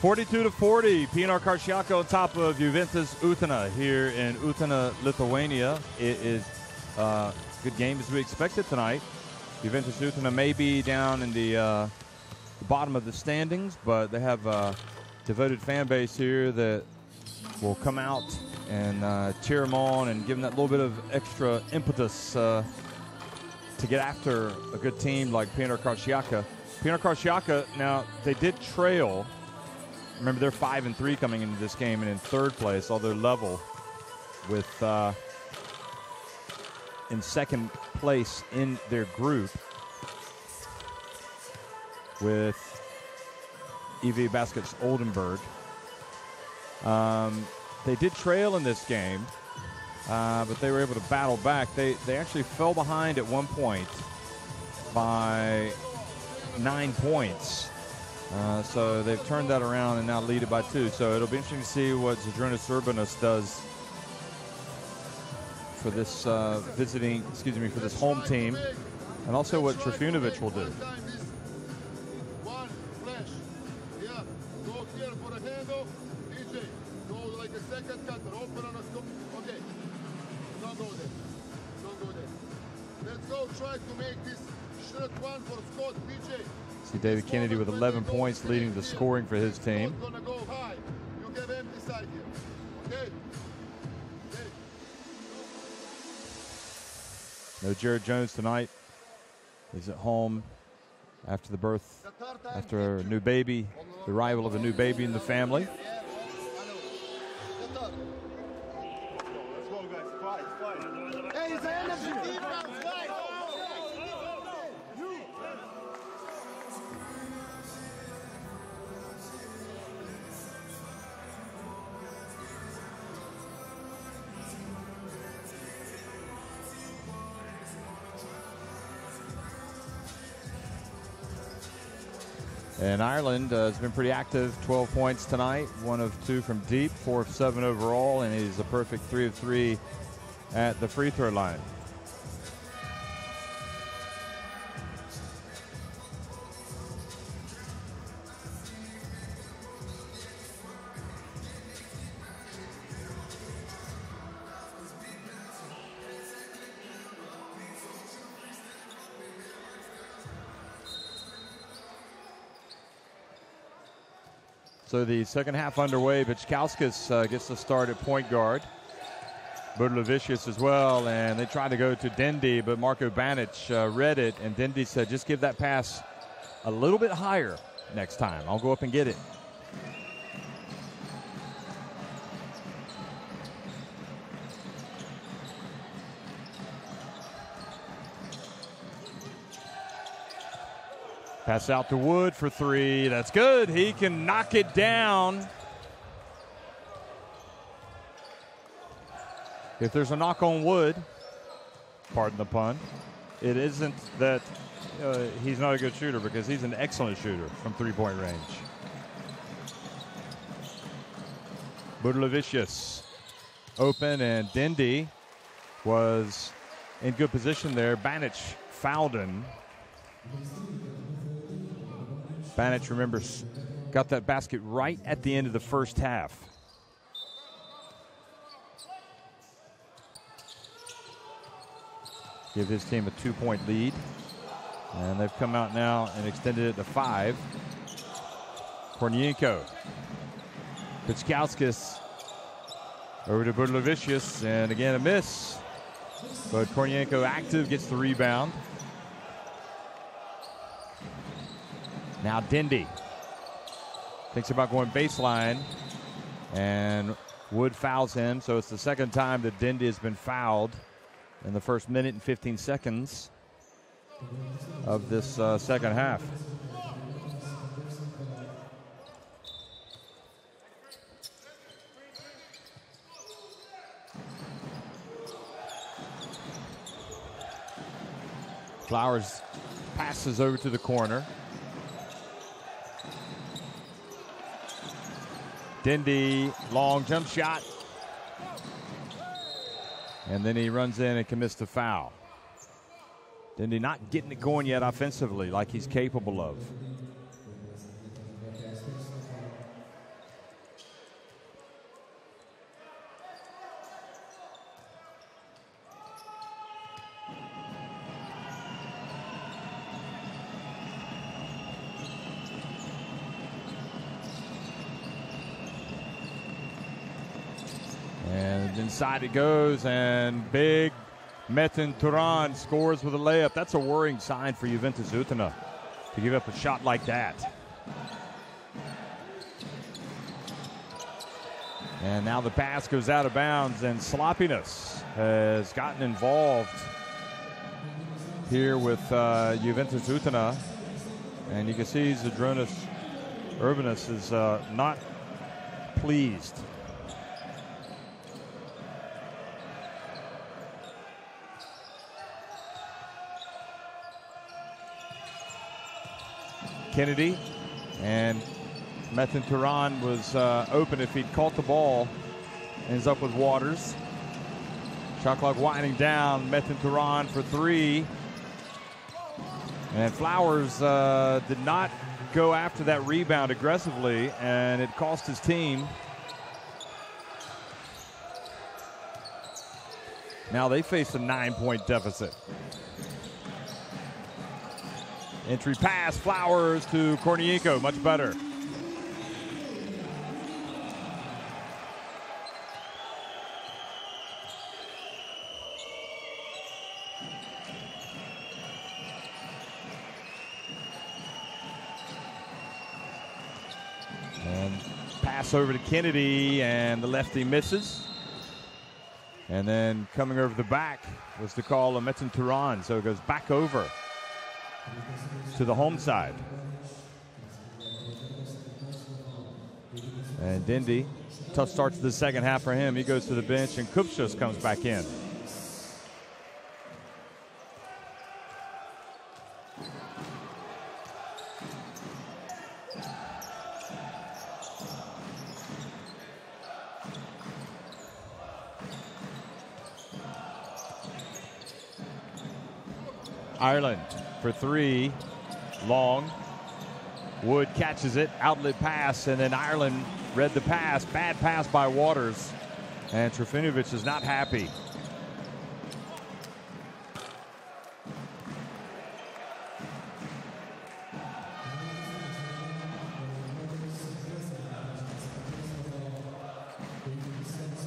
Speaker 1: 42-40, Pinar Karsiyaka on top of Juventus Utena here in Utena, Lithuania. It is a good game as we expected tonight. Juventus Utena may be down in the bottom of the standings, but they have a devoted fan base here that will come out and cheer them on and give them that little bit of extra impetus to get after a good team like Pinar Karsiyaka. Pinar Karsiyaka, now, they did trail. Remember, they're 5-3 coming into this game and in third place, although level with in second place in their group with EV Baskets Oldenburg. They did trail in this game, but they were able to battle back. They actually fell behind at one point by 9 points. So they've turned that around and now lead it by 2. So it'll be interesting to see what Zydrunas Urbanus does for this for this home team, and also what Trifunovic will do.
Speaker 2: One flash. Yeah. Go here for a handle. DJ. Go like a second cutter. Open on a scope. Okay. Don't go there. Don't go there. Let's go try to make this short one for Scott. DJ.
Speaker 1: See David Kennedy with 11 points leading the scoring for his team.
Speaker 2: Gonna go high. You get empty side here. Okay? Okay.
Speaker 1: No Jared Jones tonight. He's at home after the birth, after a new baby, the arrival of a new baby in the family.
Speaker 2: Let's go, guys. Fight. Hey, it's an energy team now. Fight.
Speaker 1: And Ireland has been pretty active, 12 points tonight, 1 of 2 from deep, 4 of 7 overall, and he's a perfect 3 of 3 at the free throw line. So the second half underway. Bichkauskas gets the start at point guard. Budlovicius as well, and they tried to go to Dendy, but Marko Banic read it, and Dendy said, just give that pass a little bit higher next time. I'll go up and get it. Pass out to Wood for 3. That's good. He can knock it down. If there's a knock on Wood, pardon the pun, it isn't that he's not a good shooter, because he's an excellent shooter from three-point range. Budlovicius open, and Dendy was in good position there. Banic fouled him. Banic, remember, got that basket right at the end of the first half. Give his team a 2-point lead. And they've come out now and extended it to 5. Kornienko. Bichkauskas over to Budlovicius, and again a miss. But Kornienko active, gets the rebound. Now Dendy thinks about going baseline, and Wood fouls him. So it's the second time that Dendy has been fouled in the first minute and 15 seconds of this second half. Flowers passes over to the corner. Dendy, long jump shot. And then he runs in and commits the foul. Dendy not getting it going yet offensively like he's capable of. Inside it goes, and big Metin Turan scores with a layup. That's a worrying sign for Juventus Utena to give up a shot like that. And now the pass goes out of bounds, and sloppiness has gotten involved here with Juventus Utena. And you can see Zydrunas Urbanus is not pleased. Kennedy, and Metin Turan was open if he'd caught the ball. Ends up with Waters. Shot clock winding down. Metin Turan for three. And Flowers did not go after that rebound aggressively, and it cost his team. Now they face a 9-point deficit. Entry pass, Flowers to Kornienko, much better. And pass over to Kennedy, and the lefty misses. And then coming over the back was the call of Metin Turan, so it goes back over to the home side. And Dindy, tough start to the second half for him. He goes to the bench, and Kupchus comes back in. Ireland for three, long. Wood catches it, outlet pass, and then Ireland read the pass. Bad pass by Waters, and Trifinovic is not happy.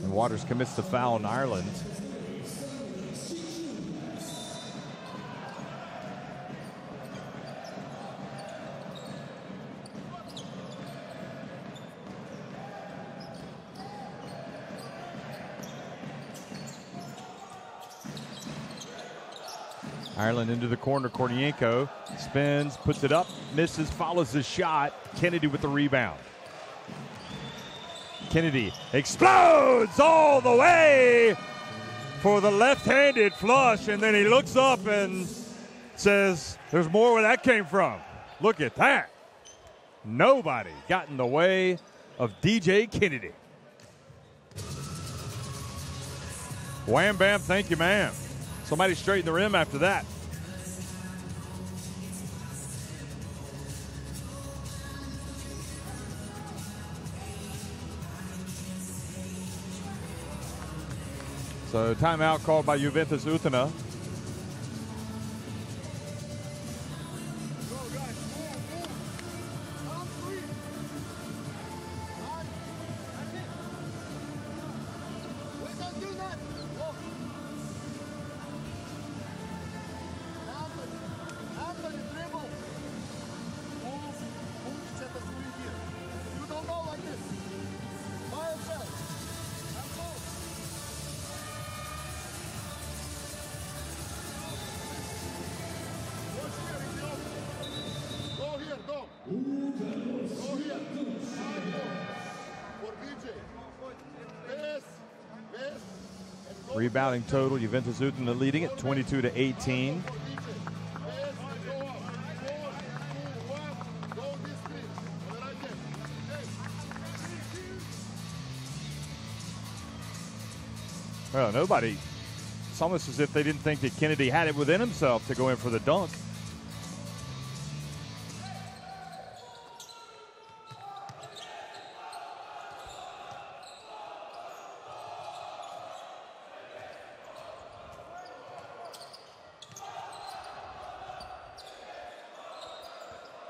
Speaker 1: And Waters commits the foul on Ireland. Ireland into the corner. Kornienko spins, puts it up, misses, follows his shot. Kennedy with the rebound. Kennedy explodes all the way for the left-handed flush, and then he looks up and says, there's more where that came from. Look at that. Nobody got in the way of DJ Kennedy. Wham, bam, thank you, ma'am. Somebody straighten the rim after that. So timeout called by Juventus Utena. Rebounding total, Juventus Utena leading at 22-18. Well, nobody. It's almost as if they didn't think that Kennedy had it within himself to go in for the dunk.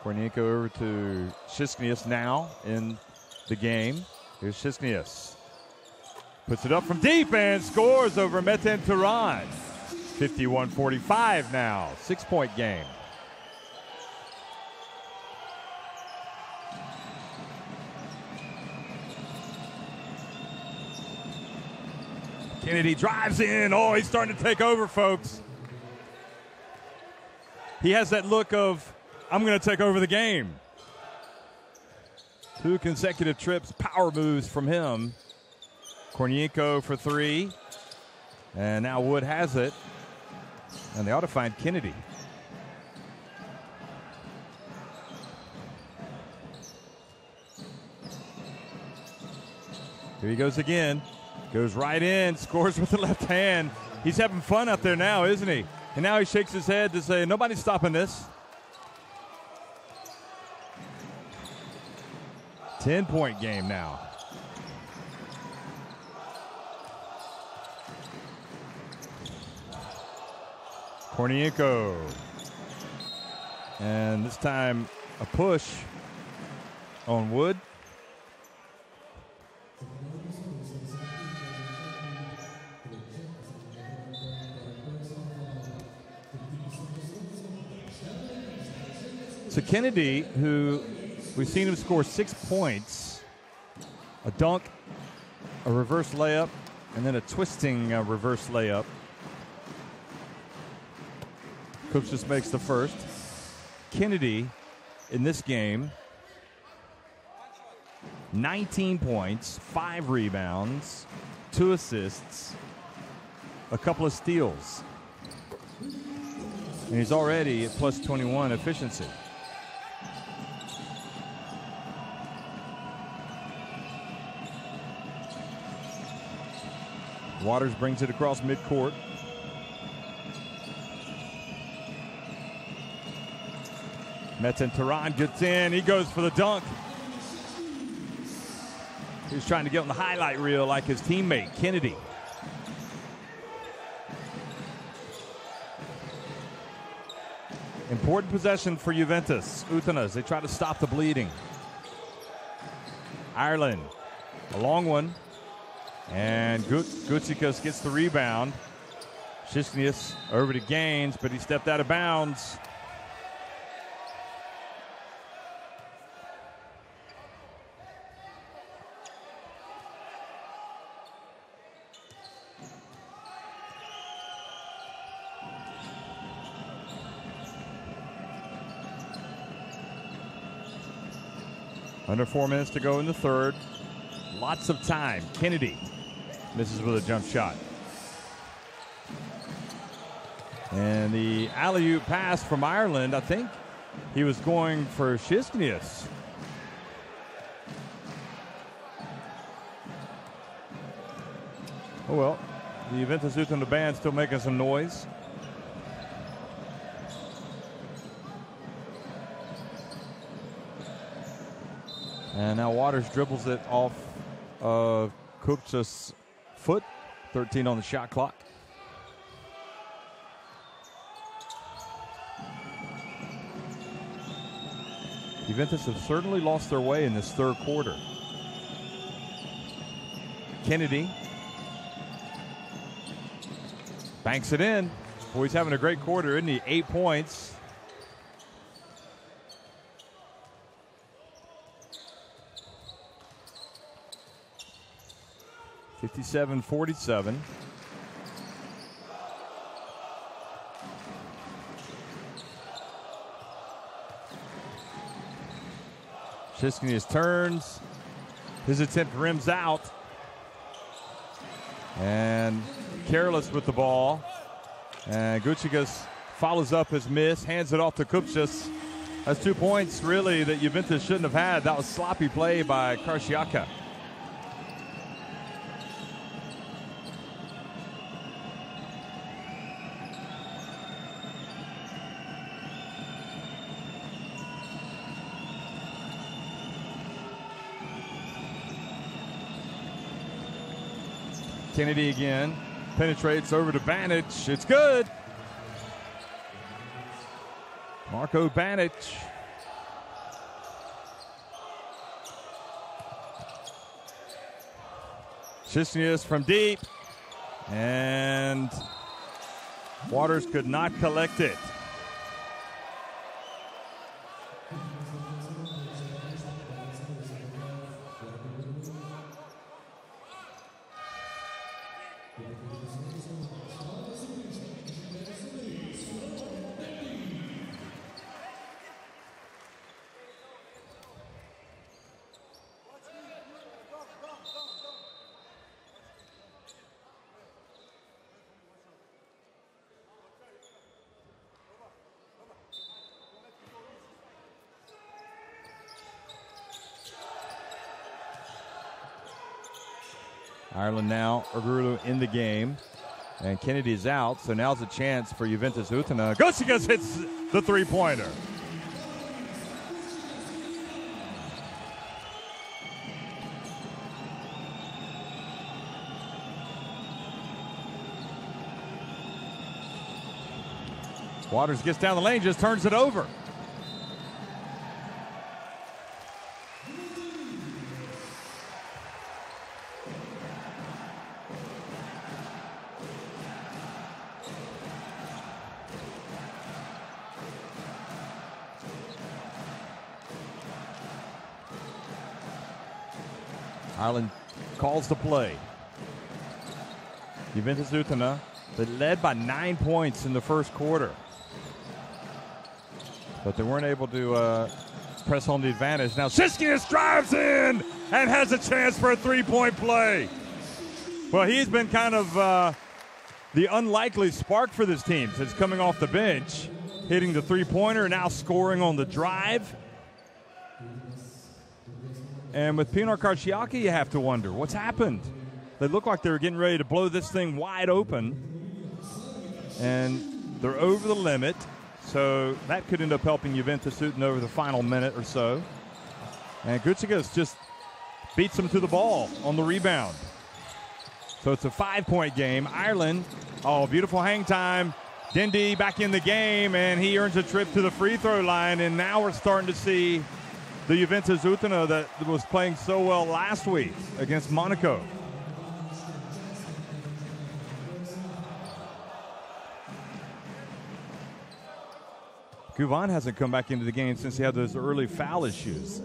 Speaker 1: Kornienko over to Šišknieks now in the game. Here's Šišknieks. Puts it up from deep and scores over Metin Turan. 51-45 now. 6-point game. Kennedy drives in. Oh, he's starting to take over, folks. He has that look of, I'm going to take over the game. 2 consecutive trips, power moves from him. Kornienko for 3. And now Wood has it. And they ought to find Kennedy. Here he goes again. Goes right in, scores with the left hand. He's having fun out there now, isn't he? And now he shakes his head to say, nobody's stopping this. 10-point game now. Kornienko. And this time a push on Wood. So Kennedy, who we've seen him score 6 points, a dunk, a reverse layup, and then a twisting reverse layup. Cooks just makes the first. Kennedy, in this game, 19 points, 5 rebounds, 2 assists, a couple of steals. And he's already at plus 21 efficiency. Waters brings it across midcourt. Metin Turan gets in. He goes for the dunk. He's trying to get on the highlight reel like his teammate, Kennedy. Important possession for Juventus Utena as they try to stop the bleeding. Ireland, a long one. And Gutsikas gets the rebound. Shisknius over to Gaines, but he stepped out of bounds. Under 4 minutes to go in the third. Lots of time. Kennedy misses with a jump shot. And the alley-oop pass from Ireland, I think he was going for Shisknius. Oh well, the Juventus Utena band still making some noise. And now Waters dribbles it off of Kupcha's foot. 13 on the shot clock. Juventus have certainly lost their way in this third quarter. Kennedy banks it in. Boy, he's having a great quarter, isn't he? 8 points. (57-47). Shisknius turns. His attempt rims out. And careless with the ball. And Gutsikas follows up his miss, hands it off to Kupchas. That's 2 points, really, that Juventus shouldn't have had. That was sloppy play by Karsiyaka. Kennedy again, penetrates over to Banic. It's good. Marko Banic. Cisnius from deep. And Waters could not collect it. Ireland now, Urgulu in the game. And Kennedy's out, so now's a chance for Juventus Utena. Gosikas hits the three-pointer. Waters gets down the lane, just turns it over. Ireland calls the play. Juventus Utena, they led by 9 points in the first quarter. But they weren't able to press home the advantage. Now Cisnius drives in and has a chance for a three-point play. Well, he's been kind of the unlikely spark for this team since coming off the bench, hitting the three-pointer, now scoring on the drive. And with Pinar Karsiyaka, you have to wonder, what's happened? They look like they were getting ready to blow this thing wide open. And they're over the limit. So that could end up helping Juventus Utena over the final minute or so. And Gutsikas just beats them to the ball on the rebound. So it's a 5-point game. Ireland, oh, beautiful hang time. Dindy back in the game, and he earns a trip to the free throw line. And now we're starting to see the Juventus Utena that was playing so well last week against Monaco. Guvan hasn't come back into the game since he had those early foul issues.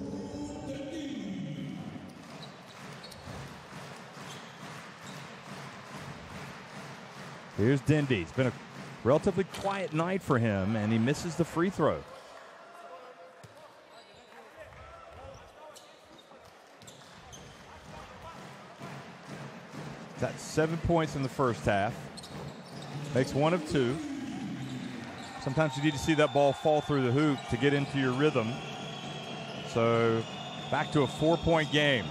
Speaker 1: Here's Dindy. It's been a relatively quiet night for him, and he misses the free throw. Got 7 points in the first half. Makes one of two. Sometimes you need to see that ball fall through the hoop to get into your rhythm. So back to a 4-point game.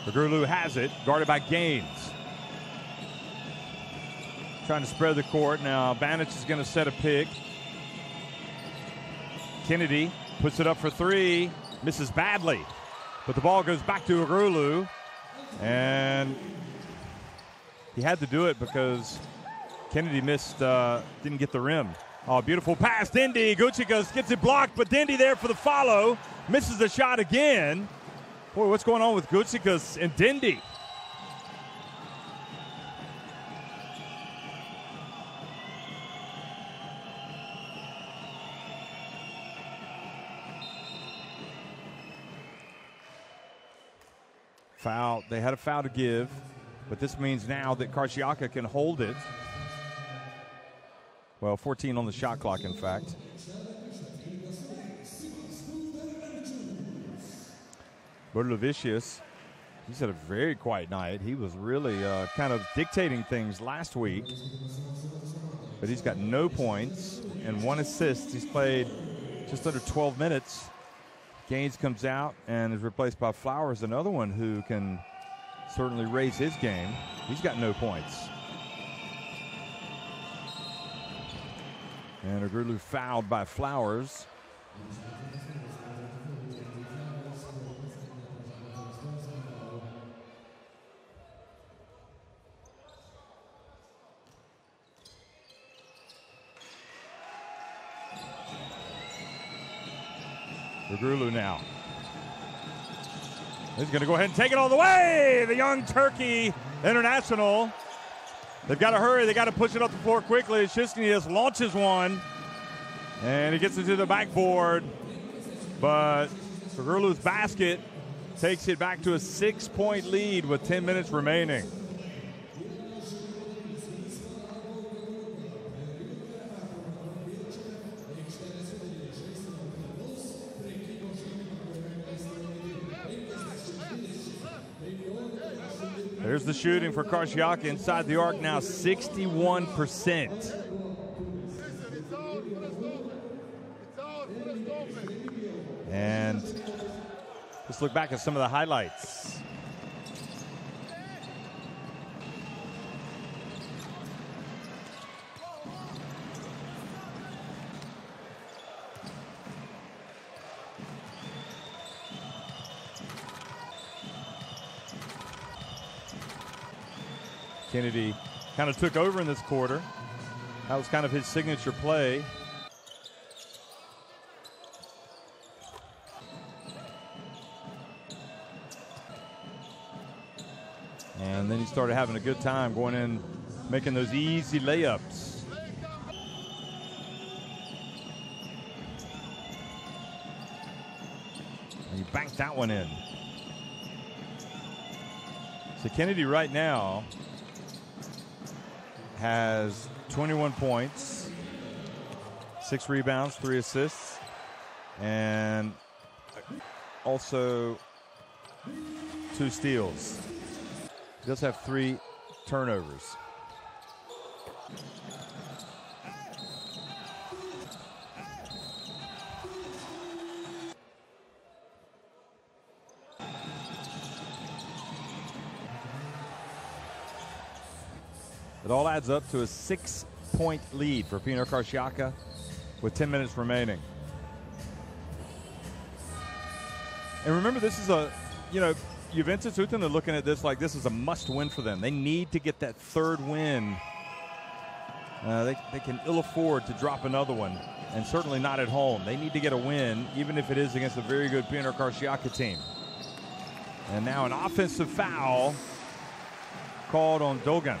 Speaker 1: Urgulu has it, guarded by Gaines. Trying to spread the court. Now Banic is going to set a pick. Kennedy puts it up for three, misses badly. But the ball goes back to Urgulu. And he had to do it because Kennedy missed, didn't get the rim. Oh, beautiful pass. Dindy. Gutsikas gets it blocked, but Dindy there for the follow. Misses the shot again. Boy, what's going on with Gutsikas and Dindy? Foul. They had a foul to give, but this means now that Karsiyaka can hold it. Well, 14 on the shot clock, in fact. Bodlovicius, he's had a very quiet night. He was really kind of dictating things last week, but he's got no points and 1 assist. He's played just under 12 minutes. Gaines comes out and is replaced by Flowers, another one who can certainly raise his game. He's got no points. And Urgulu fouled by Flowers. Urgulu now. He's going to go ahead and take it all the way. The Young Turkey International. They've got to hurry. They got to push it up the floor quickly. Shishnius launches one, and he gets it to the backboard. But Fagurlu's basket takes it back to a 6-point lead with 10 minutes remaining. There's the shooting for Karsiyaka inside the arc now, 61%. And let's look back at some of the highlights. Kennedy kind of took over in this quarter. That was kind of his signature play. And then he started having a good time going in, making those easy layups. And he banked that one in. So Kennedy right now has 21 points, 6 rebounds, 3 assists, and also 2 steals. He does have 3 turnovers. It all adds up to a 6-point lead for Pinar Karsiyaka with 10 minutes remaining. And remember, this is a, Juventus Utena looking at this like this is a must-win for them. They need to get that 3rd win. They can ill afford to drop another one, and certainly not at home. They need to get a win, even if it is against a very good Pinar Karsiyaka team. And now an offensive foul called on Dogan.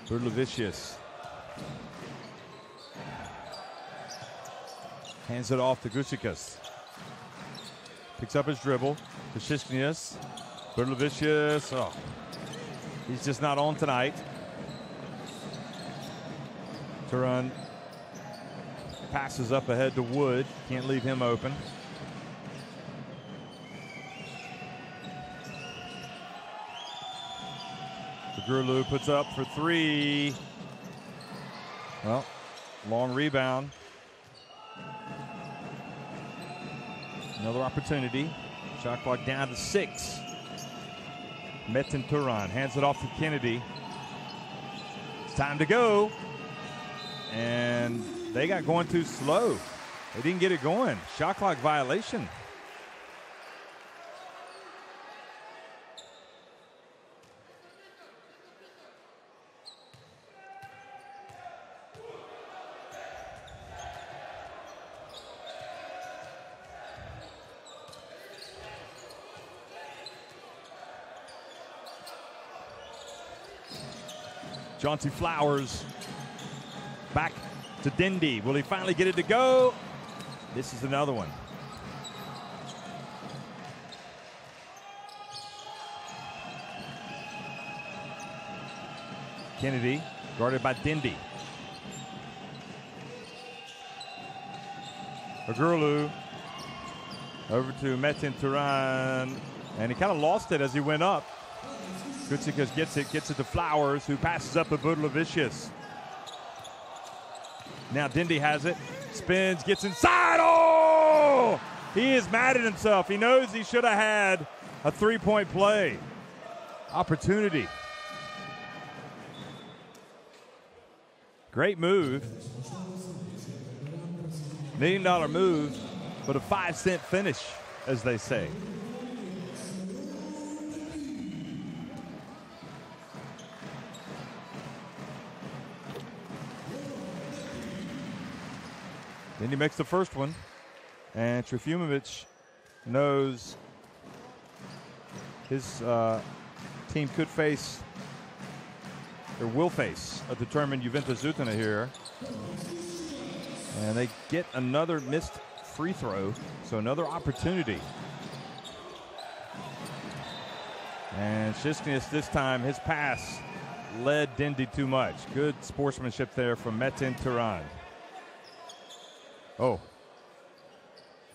Speaker 1: Burlavicius hands it off to Gusikas. Picks up his dribble to Shishnius. Burlavicius, he's just not on tonight. Turan passes up ahead to Wood. Can't leave him open. Fagurlu puts up for 3. Well, long rebound. Another opportunity. Shot clock down to 6. Metin Turan hands it off to Kennedy. It's time to go. And they got going too slow. They didn't get it going. Shot clock violation. Chauncey Flowers back to Dindy. Will he finally get it to go? This is another one. Kennedy guarded by Dindy. Fagurlu over to Metin Turan, and he kind of lost it as he went up. Gutsikas gets it to Flowers, who passes up to Budlavicius. Now Dindy has it, spins, gets inside. Oh! He is mad at himself. He knows he should have had a 3-point play. Opportunity. Great move. $1 million move, but a 5-cent finish, as they say. Then he makes the first one. And Trifunovic knows his team could face, or will face, a determined Juventus Utena here. And they get another missed free throw, so another opportunity. And Shishnius this time, his pass led Dindy too much. Good sportsmanship there from Metin Turan. Oh.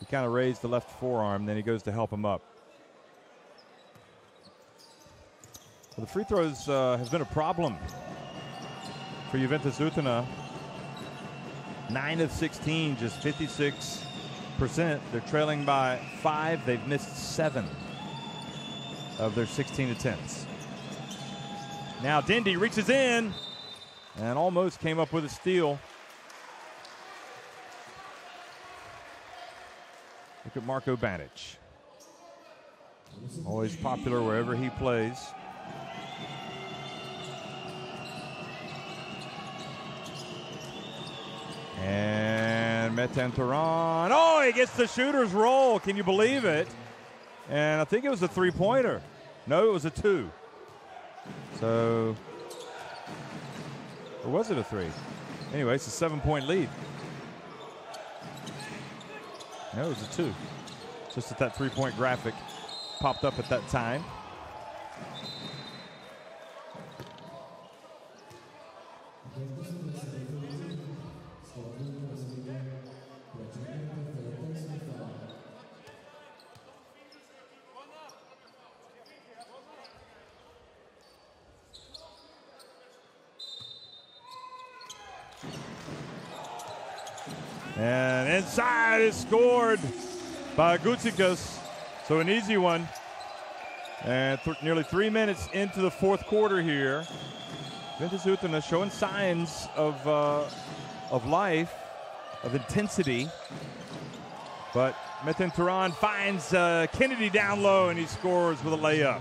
Speaker 1: He kind of raised the left forearm, then he goes to help him up. Well, the free throws have been a problem for Juventus Utena. 9 of 16, just 56%. They're trailing by 5. They've missed 7 of their 16 attempts. Now Dindy reaches in and almost came up with a steal. Look at Marko Banic. Always popular wherever he plays. And Metin Turan. Oh, he gets the shooter's roll. Can you believe it? And I think it was a three-pointer. No, it was a 2. So, or was it a 3? Anyway, it's a 7-point lead. No, it was a 2. Just that 3-point graphic popped up at that time. And inside is scored by Gutsikas. So an easy one. And nearly 3 minutes into the fourth quarter here. Juventus Utena showing signs of life, of intensity. But Metin Turan finds Kennedy down low, and he scores with a layup.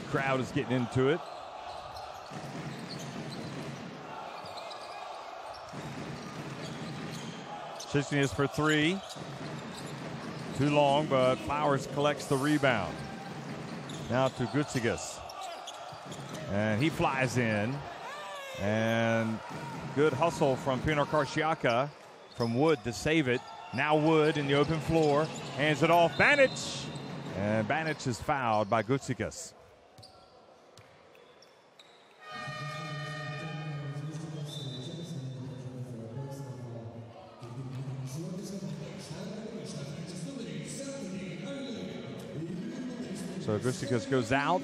Speaker 1: Crowd is getting into it. Shishnius for 3. Too long, but Flowers collects the rebound. Now to Gutsigas. And he flies in. And good hustle from Pinar Karsiyaka from Wood to save it. Now Wood in the open floor. Hands it off. Banic. And Banic is fouled by Gutsigas. So Gutsikas goes out.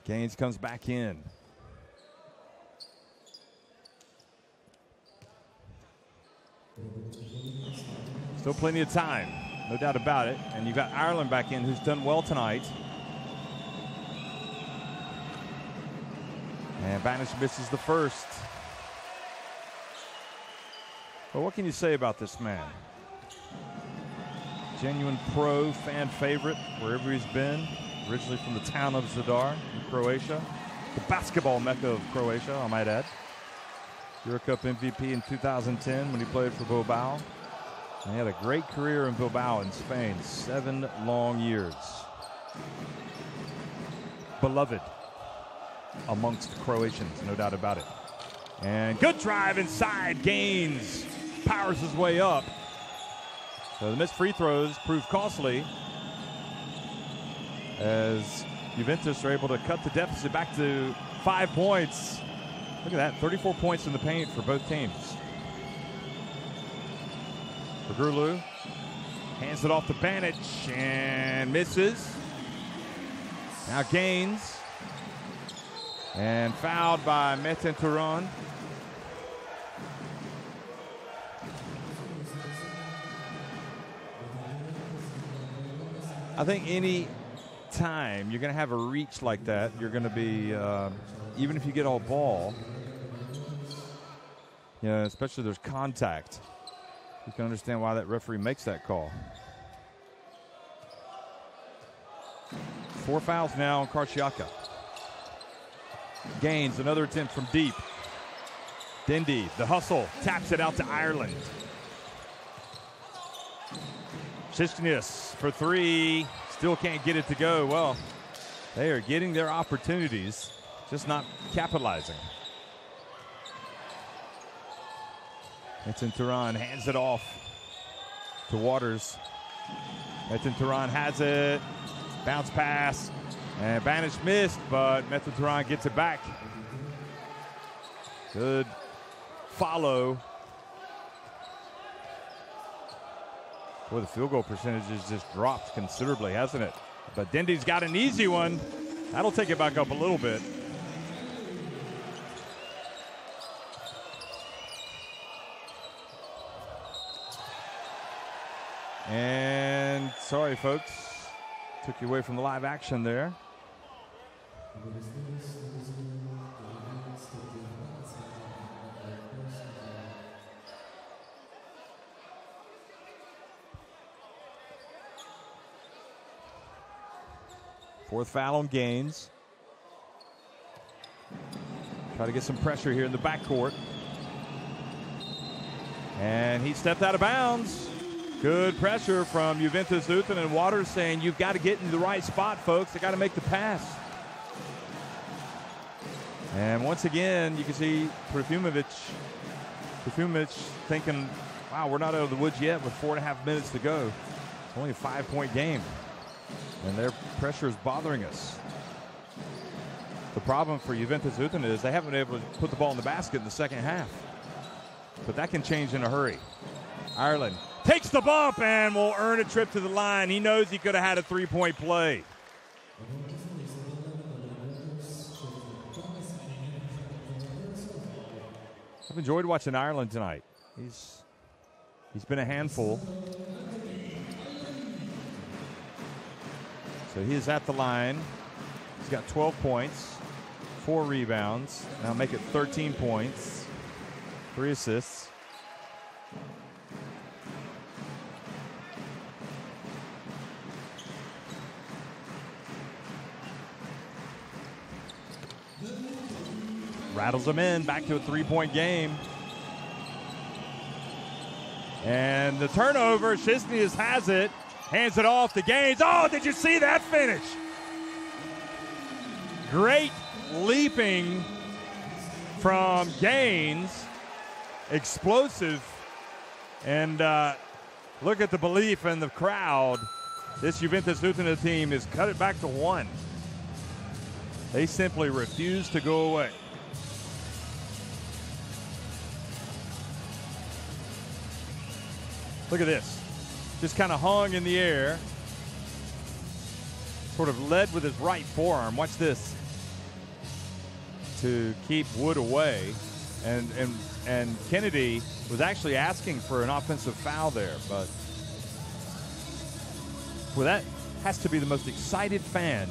Speaker 1: Gaines comes back in. Still plenty of time, no doubt about it. And you've got Ireland back in, who's done well tonight. And Banic misses the first. Well, what can you say about this man? Genuine pro, fan favorite wherever he's been. Originally from the town of Zadar in Croatia. The basketball mecca of Croatia, I might add. Eurocup MVP in 2010 when he played for Bilbao. And he had a great career in Bilbao in Spain, 7 long years. Beloved amongst Croatians, no doubt about it. And good drive inside, Gaines powers his way up. So the missed free throws prove costly as Juventus are able to cut the deficit back to 5 points. Look at that, 34 points in the paint for both teams. Gurlu hands it off to Banic and misses. Now Gaines. And fouled by Metin Turan. I think any time you're going to have a reach like that, you're going to be, even if you get all ball, you know, especially there's contact, you can understand why that referee makes that call. 4 fouls now on Karsiyaka. Gains another attempt from deep. Dindy, the hustle, taps it out to Ireland. Shishnius for 3, still can't get it to go. Well, they are getting their opportunities, just not capitalizing. Metin Turan hands it off to Waters. Metin Turan has it. Bounce pass. And Banish missed, but Metin Turan gets it back. Good follow. Boy, the field goal percentage has just dropped considerably, hasn't it? But Dindy's got an easy one. That'll take it back up a little bit. And sorry, folks. Took you away from the live action there. Fourth foul on Gaines. Try to get some pressure here in the backcourt. And he stepped out of bounds. Good pressure from Juventus Utena, and Waters saying you've got to get in the right spot, folks. They got to make the pass. And once again, you can see Perfumovic thinking, wow, we're not out of the woods yet with 4.5 minutes to go. It's only a 5-point game. And their pressure is bothering us. The problem for Juventus Utena is they haven't been able to put the ball in the basket in the second half. But that can change in a hurry. Ireland takes the bump and will earn a trip to the line. He knows he could have had a 3-point play. I've enjoyed watching Ireland tonight. He's been a handful. So he is at the line. He's got 12 points, 4 rebounds. Now make it 13 points, 3 assists. Rattles them in, back to a 3-point game. And the turnover, Shishnius has it, hands it off to Gaines. Oh, did you see that finish? Great leaping from Gaines, explosive. And look at the belief in the crowd. This Juventus Utena team has cut it back to 1. They simply refuse to go away. Look at this. Just kind of hung in the air. Sort of led with his right forearm. Watch this. To keep Wood away. And Kennedy was actually asking for an offensive foul there. But well, that has to be the most excited fan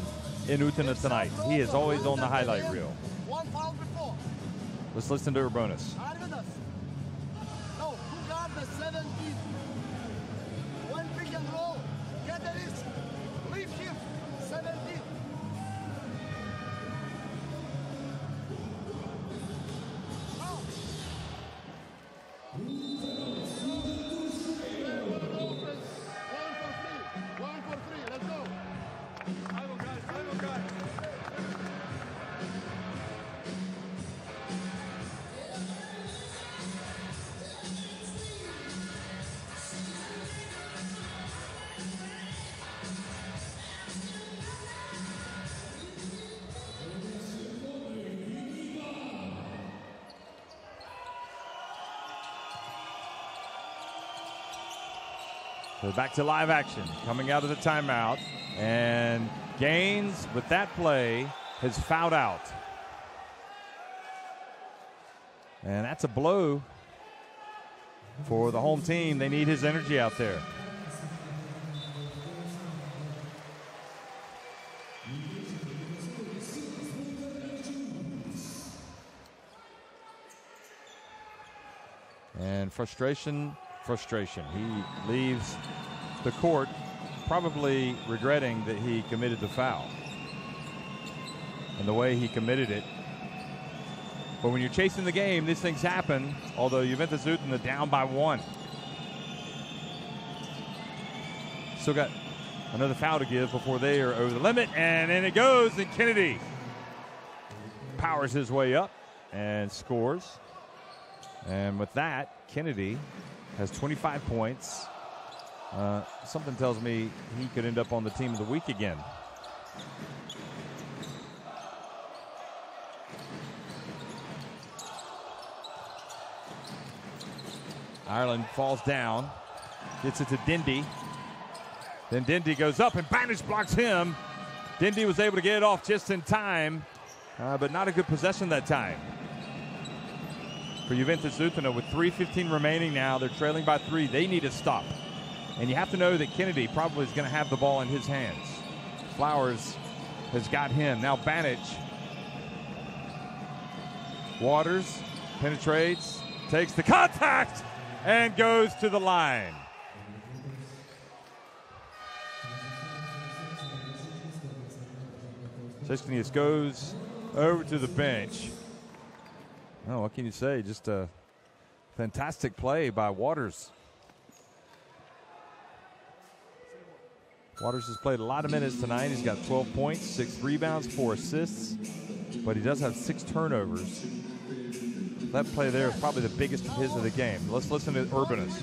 Speaker 1: in Utena tonight. He is always on the highlight reel.
Speaker 2: One foul before.
Speaker 1: Let's listen to Urbanus.
Speaker 2: No, who got the 17? One pick and roll. Get the risk. Leave him. 17. Oh. One for three. Let's go. Time on, guys. Time on, guys.
Speaker 1: So back to live action, coming out of the timeout. And Gaines, with that play, has fouled out. And that's a blow for the home team. They need his energy out there. And frustration. He leaves the court, probably regretting that he committed the foul and the way he committed it. But when you're chasing the game, these things happen, although Juventus Utena down by 1. Still got another foul to give before they are over the limit, and in it goes, and Kennedy powers his way up and scores. And with that, Kennedy has 25 points. Something tells me he could end up on the team of the week again. Ireland falls down, gets it to Dindy. Then Dindy goes up and Banish blocks him. Dindy was able to get it off just in time, but not a good possession that time. For Juventus Utena with 3:15 remaining now, they're trailing by 3. They need to stop. And you have to know that Kennedy probably is going to have the ball in his hands. Flowers has got him. Now Banish. Waters penetrates, takes the contact, and goes to the line. Sextonius goes over to the bench. Oh, what can you say? Just a fantastic play by Waters. Waters has played a lot of minutes tonight. He's got 12 points, 6 rebounds, 4 assists, but he does have 6 turnovers. That play there is probably the biggest of his of the game. Let's listen to Urbanus.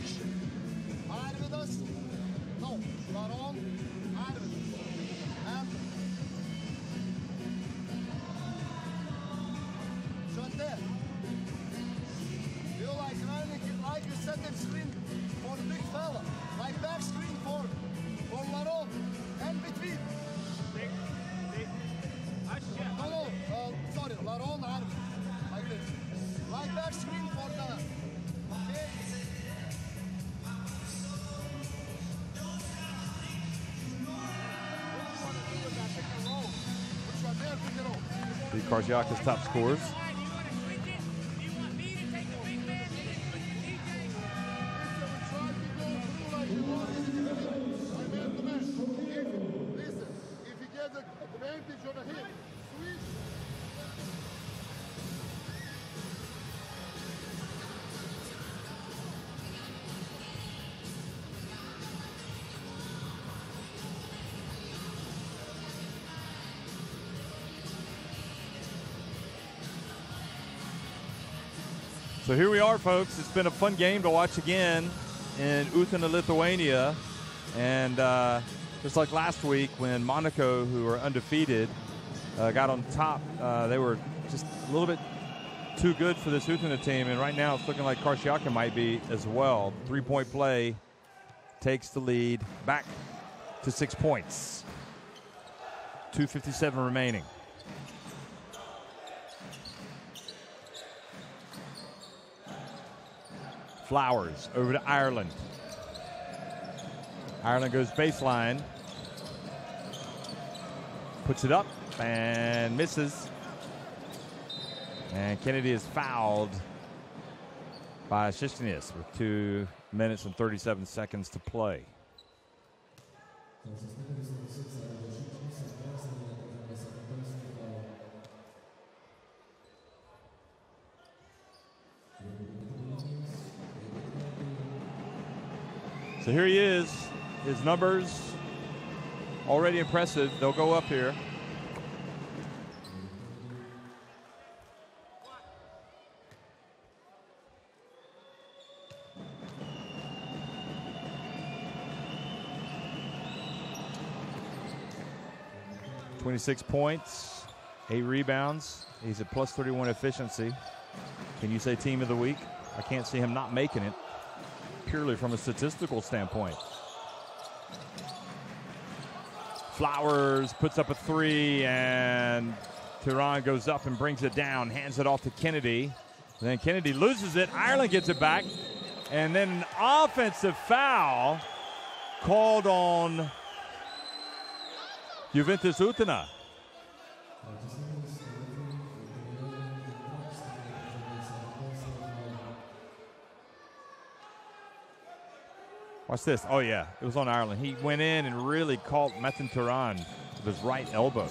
Speaker 1: Karsiyaka's top scorers. So here we are, folks. It's been a fun game to watch again in Utena, Lithuania. And just like last week when Monaco, who are undefeated, got on top, they were just a little bit too good for this Utena team. And right now it's looking like Karsiyaka might be as well. 3-point play takes the lead back to 6 points. 2:57 remaining. Flowers over to Ireland. Ireland goes baseline. Puts it up and misses. And Kennedy is fouled by Sextonius with 2 minutes and 37 seconds to play. So here he is. His numbers already impressive. They'll go up here. "26 points, 8 rebounds. He's at plus 31 efficiency. Can you say team of the week? I can't see him not making it, purely from a statistical standpoint. Flowers puts up a 3, and Tehran goes up and brings it down, hands it off to Kennedy. And then Kennedy loses it. Ireland gets it back. And then an offensive foul called on Juventus Utena. Watch this. Oh, yeah. It was on Ireland. He went in and really caught Metin Turan with his right elbow.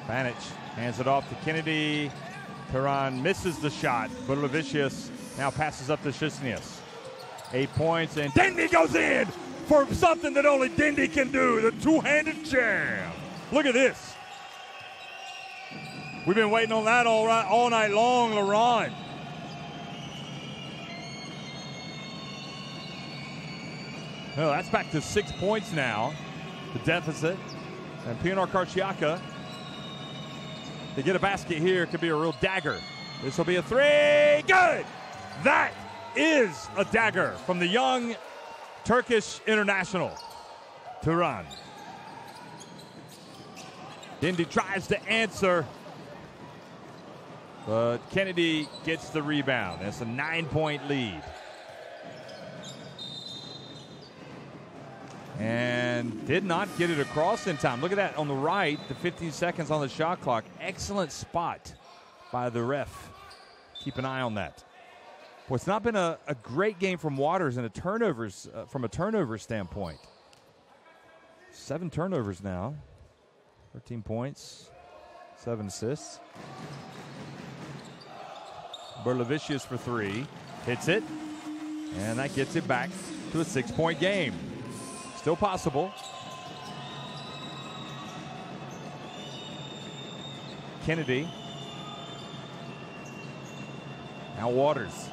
Speaker 1: Banic hands it off to Kennedy. Turan misses the shot. Budlevicius now passes up to Shisnius. 8 points, and Dindy goes in for something that only Dindy can do, the two-handed jam. Look at this. We've been waiting on that all night long, Laurent. Well, that's back to 6 points now, the deficit. And Pinar Karsiyaka, to get a basket here, could be a real dagger. This will be a three. Good! That is a dagger from the young Turkish international, Turan. Dindy tries to answer, but Kennedy gets the rebound. That's a 9-point lead. And did not get it across in time. Look at that on the right, the 15 seconds on the shot clock. Excellent spot by the ref. Keep an eye on that. Well, it's not been a great game from Waters in from a turnover standpoint. 7 turnovers now. 13 points, 7 assists. Budlevicius for 3. Hits it. And that gets it back to a 6-point game. Still possible. Kennedy. Now Waters.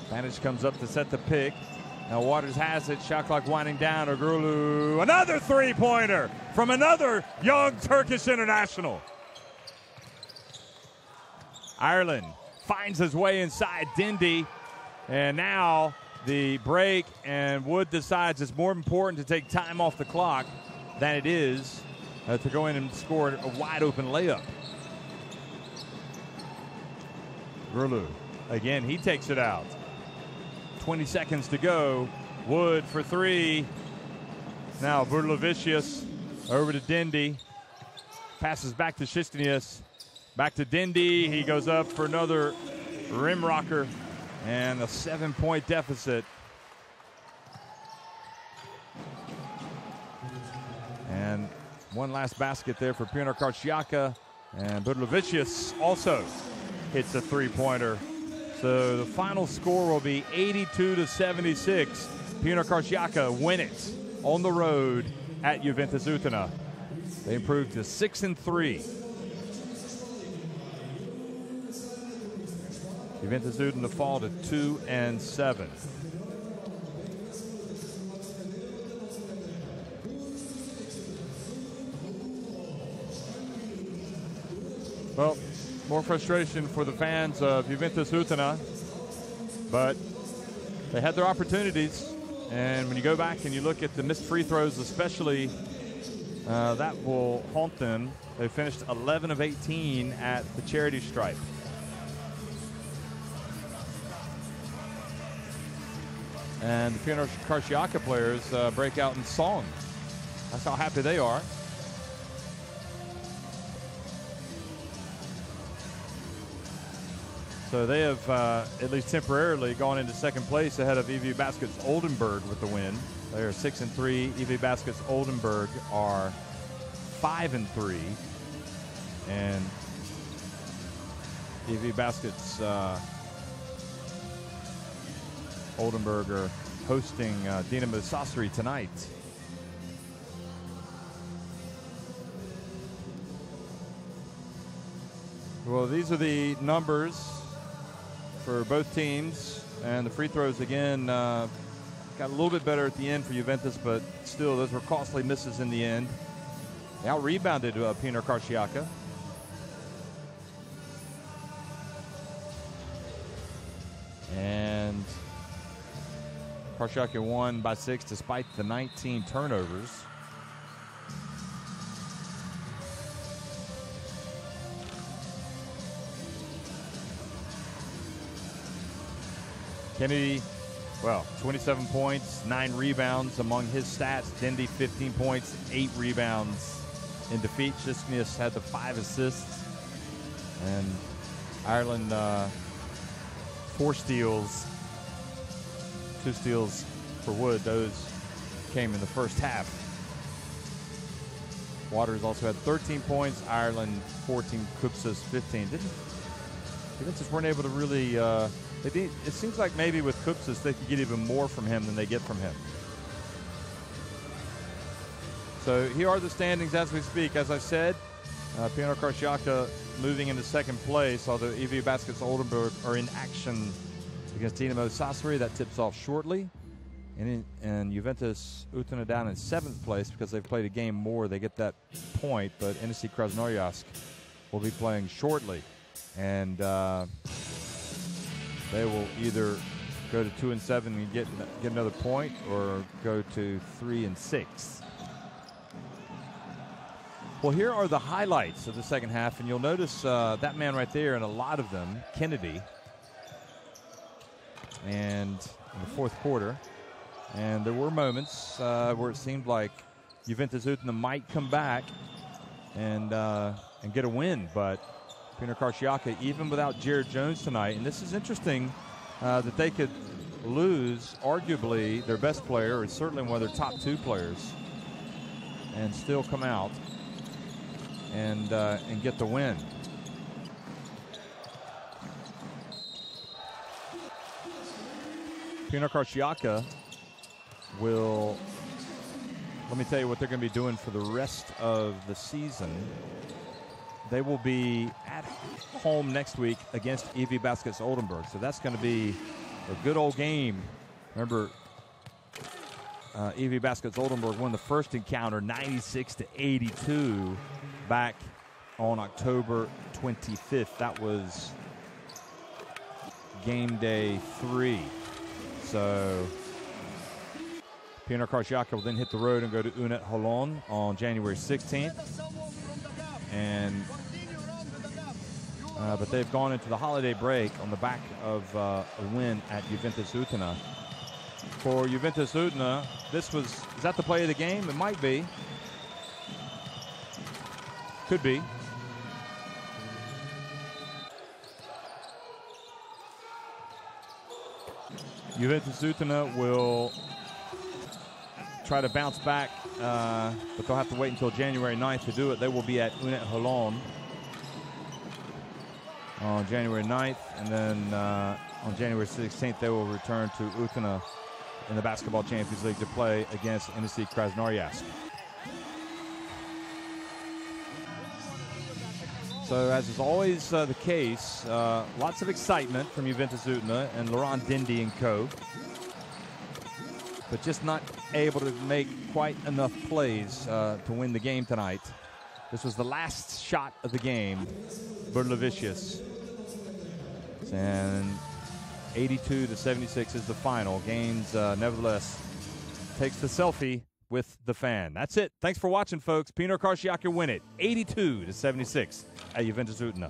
Speaker 1: Banic comes up to set the pick. Now Waters has it. Shot clock winding down. Ogurlu. Another three-pointer from another young Turkish international. Ireland finds his way inside Dindy. And now the break, and Wood decides it's more important to take time off the clock than it is to go in and score a wide-open layup. Ogurlu. Again, he takes it out. 20 seconds to go. Wood for 3. Now Budlevicius over to Dindy. Passes back to Shisnius. Back to Dindy. He goes up for another rim rocker and a 7-point deficit. And one last basket there for Pinar Karsiyaka. And Budlevicius also hits a three-pointer. So the final score will be 82-76. Pinar Karsiyaka win it on the road at Juventus Utena. They improved to 6-3. Juventus Utena fall to 2-7. Well, more frustration for the fans of Juventus Utena, but they had their opportunities. And when you go back and you look at the missed free throws, especially, that will haunt them. They finished 11 of 18 at the charity stripe. And the Pinar Karsiyaka players break out in song. That's how happy they are. So they have, at least temporarily, gone into second place ahead of EV Baskets Oldenburg with the win. They are 6-3. EV Baskets Oldenburg are 5-3. And EV Baskets Oldenburg are hosting Dinamo Sassari tonight. Well, these are the numbers for both teams, and the free throws again got a little bit better at the end for Juventus, but still those were costly misses in the end. They out-rebounded Pinar Karsiyaka. And Karsiyaka won by 6 despite the 19 turnovers. Kennedy, well, 27 points, 9 rebounds among his stats. Dindy, 15 points, 8 rebounds in defeat. Shisknius had the 5 assists. And Ireland, 4 steals, 2 steals for Wood. Those came in the first half. Waters also had 13 points. Ireland, 14. Kupsas, 15. Juventus weren't able to really. It seems like maybe with Kupsas they could get even more from him than they get from him. So here are the standings as we speak. As I said, Pinar Karsiyaka moving into second place, although EV Baskets Oldenburg are in action against Dinamo Sassari. That tips off shortly. And Juventus Utena down in 7th place because they've played a game more. They get that point, but NSC Krasnoyarsk will be playing shortly. And they will either go to 2-7 and get another point, or go to 3-6. Well, here are the highlights of the second half, and you'll notice that man right there, and a lot of them, Kennedy, and in the fourth quarter. And there were moments where it seemed like Juventus Utena might come back and get a win, but Pinar Karsiyaka, even without Jared Jones tonight, and this is interesting that they could lose arguably their best player, or certainly one of their top 2 players, and still come out and get the win. Pinar Karsiyaka will, let me tell you what they're going to be doing for the rest of the season. They will be at home next week against EV Baskets Oldenburg. So that's going to be a good old game. Remember, EV Baskets Oldenburg won the first encounter 96-82 back on October 25th. That was game day 3. So Pinar Karsiyaka will then hit the road and go to Unet Holon on January 16th. And but they've gone into the holiday break on the back of a win at Juventus Utena. For Juventus Utena, is that the play of the game? It might be. Could be. Juventus Utena will try to bounce back, but they'll have to wait until January 9th to do it. They will be at Unet Holon on January 9th, and then on January 16th they will return to Utena in the Basketball Champions League to play against NSC Krasnoyarsk. So as is always the case, lots of excitement from Juventus Utena and Laurent Dindy and co, but just not able to make quite enough plays to win the game tonight. This was the last shot of the game, Berlovicius. And 82-76 is the final. Gaines, nevertheless, takes the selfie with the fan. That's it. Thanks for watching, folks. Pinar Karsiyaka win it, 82-76 at Juventus Utena.